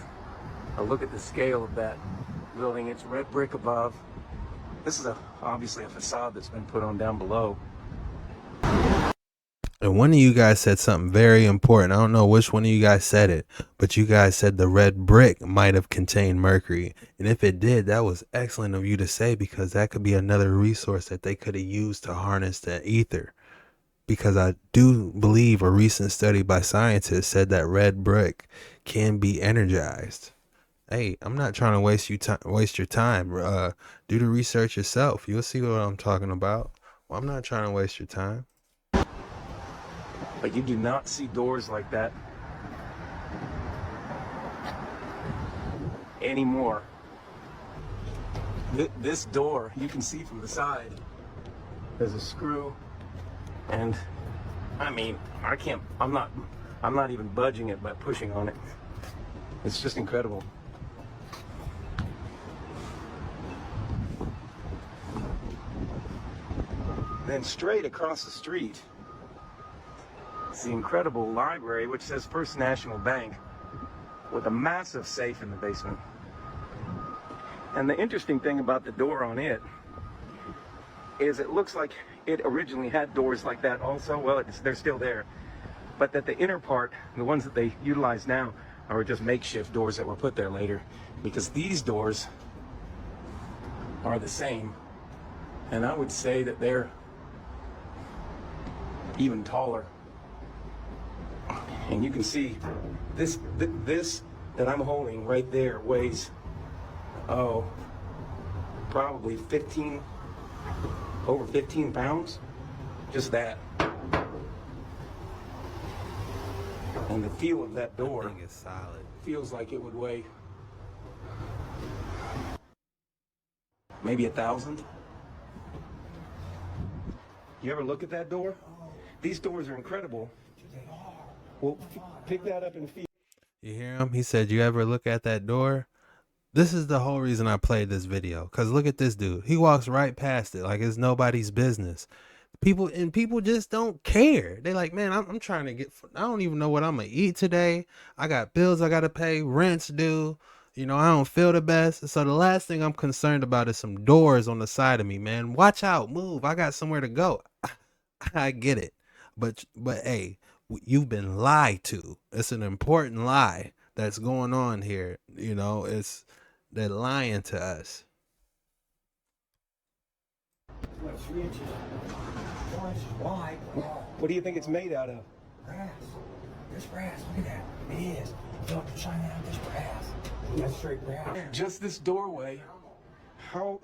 a look at the scale of that building, it's red brick above. This is obviously a facade that's been put on down below. And one of you guys said something very important. I don't know which one of you guys said it, but you guys said the red brick might have contained mercury. And if it did, that was excellent of you to say, because that could be another resource that they could have used to harness the ether. Because I do believe a recent study by scientists said that red brick can be energized. Hey, I'm not trying to waste your time. Do the research yourself. You'll see what I'm talking about. Well, I'm not trying to waste your time. But you do not see doors like that anymore. This door, you can see from the side, there's a screw, and I mean, I'm not even budging it by pushing on it. It's just incredible. Then straight across the street, it's the incredible library, which says First National Bank, with a massive safe in the basement. And the interesting thing about the door on it is it looks like it originally had doors like that also. Well, they're still there. But that the inner part, the ones that they utilize now, are just makeshift doors that were put there later. Because these doors are the same. And I would say that they're even taller. And you can see this that I'm holding right there weighs, probably over 15 pounds. Just that. And the feel of that door is solid. Feels like it would weigh maybe 1,000. You ever look at that door? These doors are incredible. Well, pick that up and feel. You hear him? He said, you ever look at that door? This is the whole reason I played this video. Because look at this dude. He walks right past it like it's nobody's business. People just don't care. They like, man, I'm trying to I don't even know what I'm going to eat today. I got bills I got to pay, rent's due. You know, I don't feel the best. So the last thing I'm concerned about is some doors on the side of me, man. Watch out, move. I got somewhere to go. I get it. But hey, you've been lied to. It's an important lie that's going on here. You know, they're lying to us. What, 3 inches? 4 inches wide? What do you think it's made out of? Brass. This brass, look at that. It is. You have to shine out this brass. That's straight brass. Just this doorway. How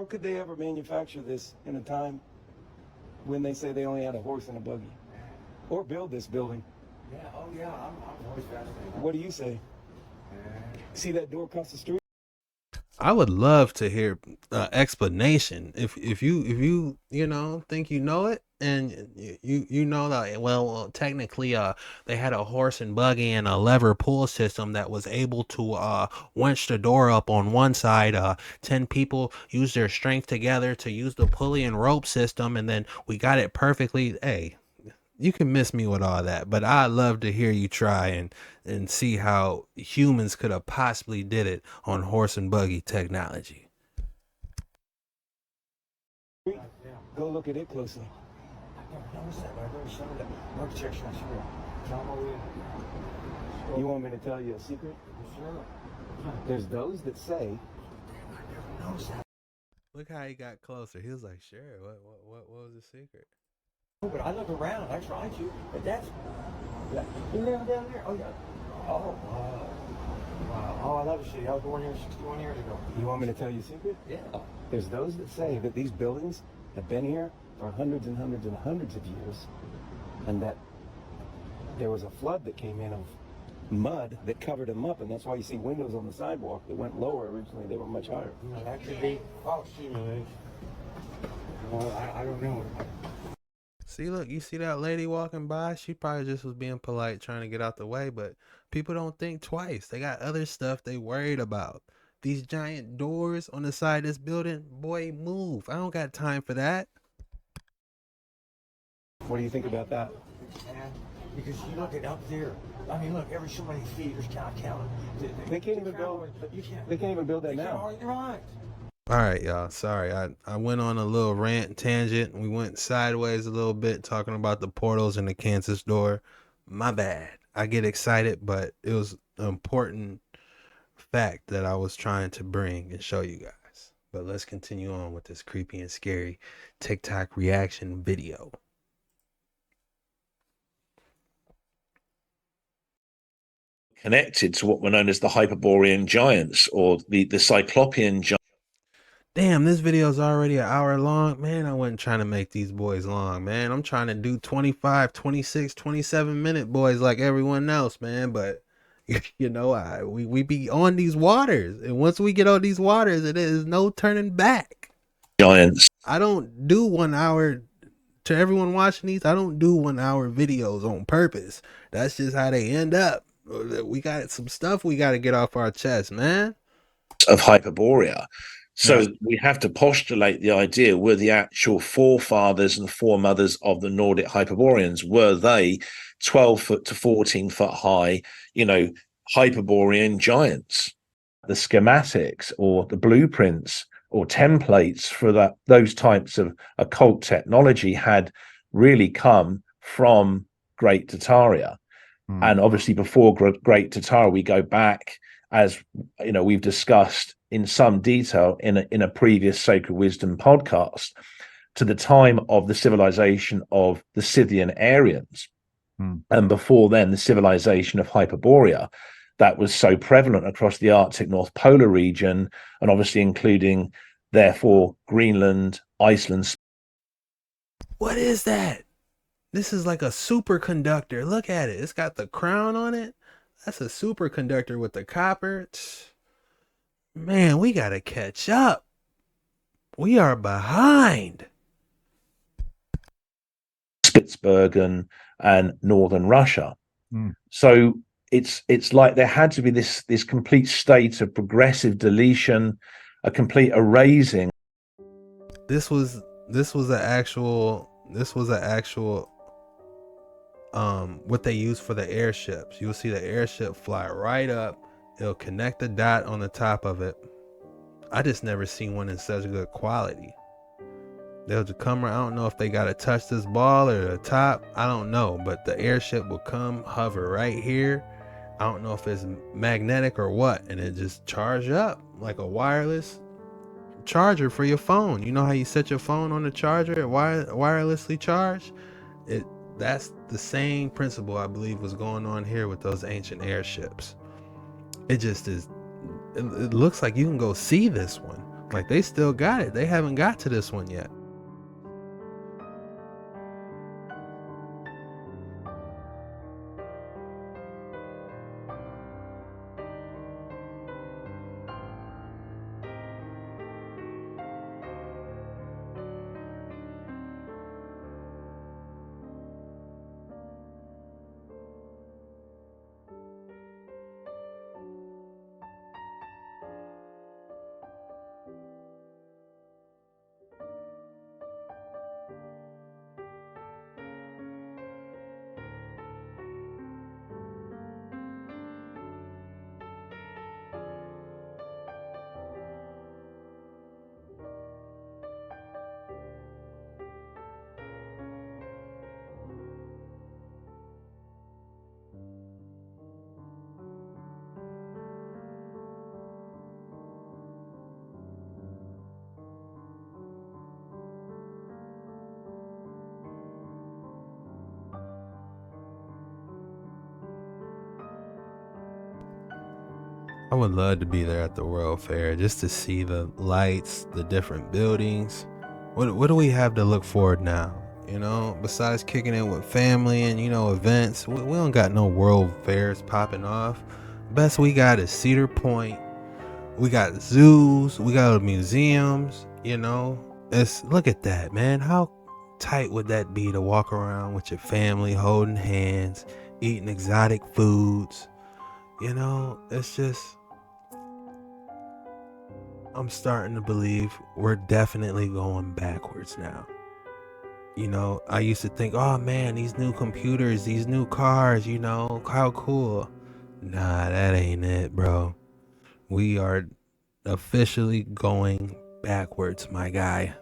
could they ever manufacture this in a time when they say they only had a horse and a buggy? Or build this building? Yeah, oh yeah, I'm always fascinated. What do you say? See that door across the street? I would love to hear explanation. If you think you know it, and you know that well technically they had a horse and buggy and a lever pull system that was able to winch the door up on one side. 10 people used their strength together to use the pulley and rope system, and then we got it perfectly. Hey, you can miss me with all that, but I'd love to hear you try and see how humans could have possibly did it on horse and buggy technology. Go look at it closely. I never noticed that, but I've never shown that. Architecture, I swear. John You want me to tell you a secret? Sure. There's those that say Look how he got closer. He was like, "Sure. What was the secret?" But I look around. I tried to, but that's. Yeah. You live down there? Oh yeah. Oh wow. Wow. Oh, I love the city. I was born here 61 years ago. You want me to tell you a secret? Yeah. There's those that say that these buildings have been here for hundreds and hundreds and hundreds of years, and that there was a flood that came in of mud that covered them up, and that's why you see windows on the sidewalk that went lower. Originally, they were much higher. That could be false, well, I don't know. See, look, you see that lady walking by? She probably just was being polite, trying to get out the way, but people don't think twice. They got other stuff they worried about. These giant doors on the side of this building, boy, move. I don't got time for that. What do you think about that? Man, because you look at up there. I mean, look, every so many feet, there's count. They can't even build. They can't even build that now. You're right. All right, y'all. Sorry, I went on a little rant tangent. We went sideways a little bit talking about the portals and the Kansas door. My bad. I get excited, but it was an important fact that I was trying to bring and show you guys. But let's continue on with this creepy and scary TikTok reaction video. Connected to what were known as the Hyperborean giants or the Cyclopean giants. Damn, this video is already an hour long. Man, I wasn't trying to make these boys long, man. I'm trying to do 25, 26, 27-minute boys like everyone else, man. But, you know, we be on these waters. And once we get on these waters, it is no turning back. Giants. I don't do 1 hour, to everyone watching these, I don't do 1 hour videos on purpose. That's just how they end up. We got some stuff we got to get off our chest, man. Of Hyperborea. So we have to postulate the idea, were the actual forefathers and foremothers of the Nordic Hyperboreans, were they 12 foot to 14 foot high, you know, Hyperborean giants? The schematics or the blueprints or templates for those types of occult technology had really come from Great Tartaria. And obviously before Great Tartaria, we go back, as you know, we've discussed in some detail in a previous Sacred Wisdom podcast, to the time of the civilization of the Scythian Aryans. And before then, the civilization of Hyperborea that was so prevalent across the Arctic North Polar region, and obviously including, therefore, Greenland, Iceland. What is that? This is like a superconductor. Look at it. It's got the crown on it. That's a superconductor with the copper. Man, we got to catch up. We are behind. Spitsbergen and northern Russia. So it's like there had to be this complete state of progressive deletion, a complete erasing. This was an actual what they use for the airships. You'll see the airship fly right up. It'll connect the dot on the top of it. I just never seen one in such good quality. They'll just come around. I don't know if they got to touch this ball or the top. I don't know, but the airship will come hover right here. I don't know if it's magnetic or what, and it just charge up like a wireless charger for your phone. You know how you set your phone on the charger, wirelessly charge? That's the same principle I believe was going on here with those ancient airships. It just is. It looks like you can go see this one. Like they still got it. They haven't got to this one yet. I would love to be there at the World Fair just to see the lights, the different buildings. What do we have to look forward now? You know, besides kicking it with family and, you know, events, we don't got no World Fairs popping off. Best we got is Cedar Point. We got zoos. We got museums, you know. Look at that, man. How tight would that be to walk around with your family holding hands, eating exotic foods? You know, it's just, I'm starting to believe we're definitely going backwards now. You know, I used to think, oh man, these new computers, these new cars, you know, how cool. Nah, that ain't it, bro. We are officially going backwards, my guy.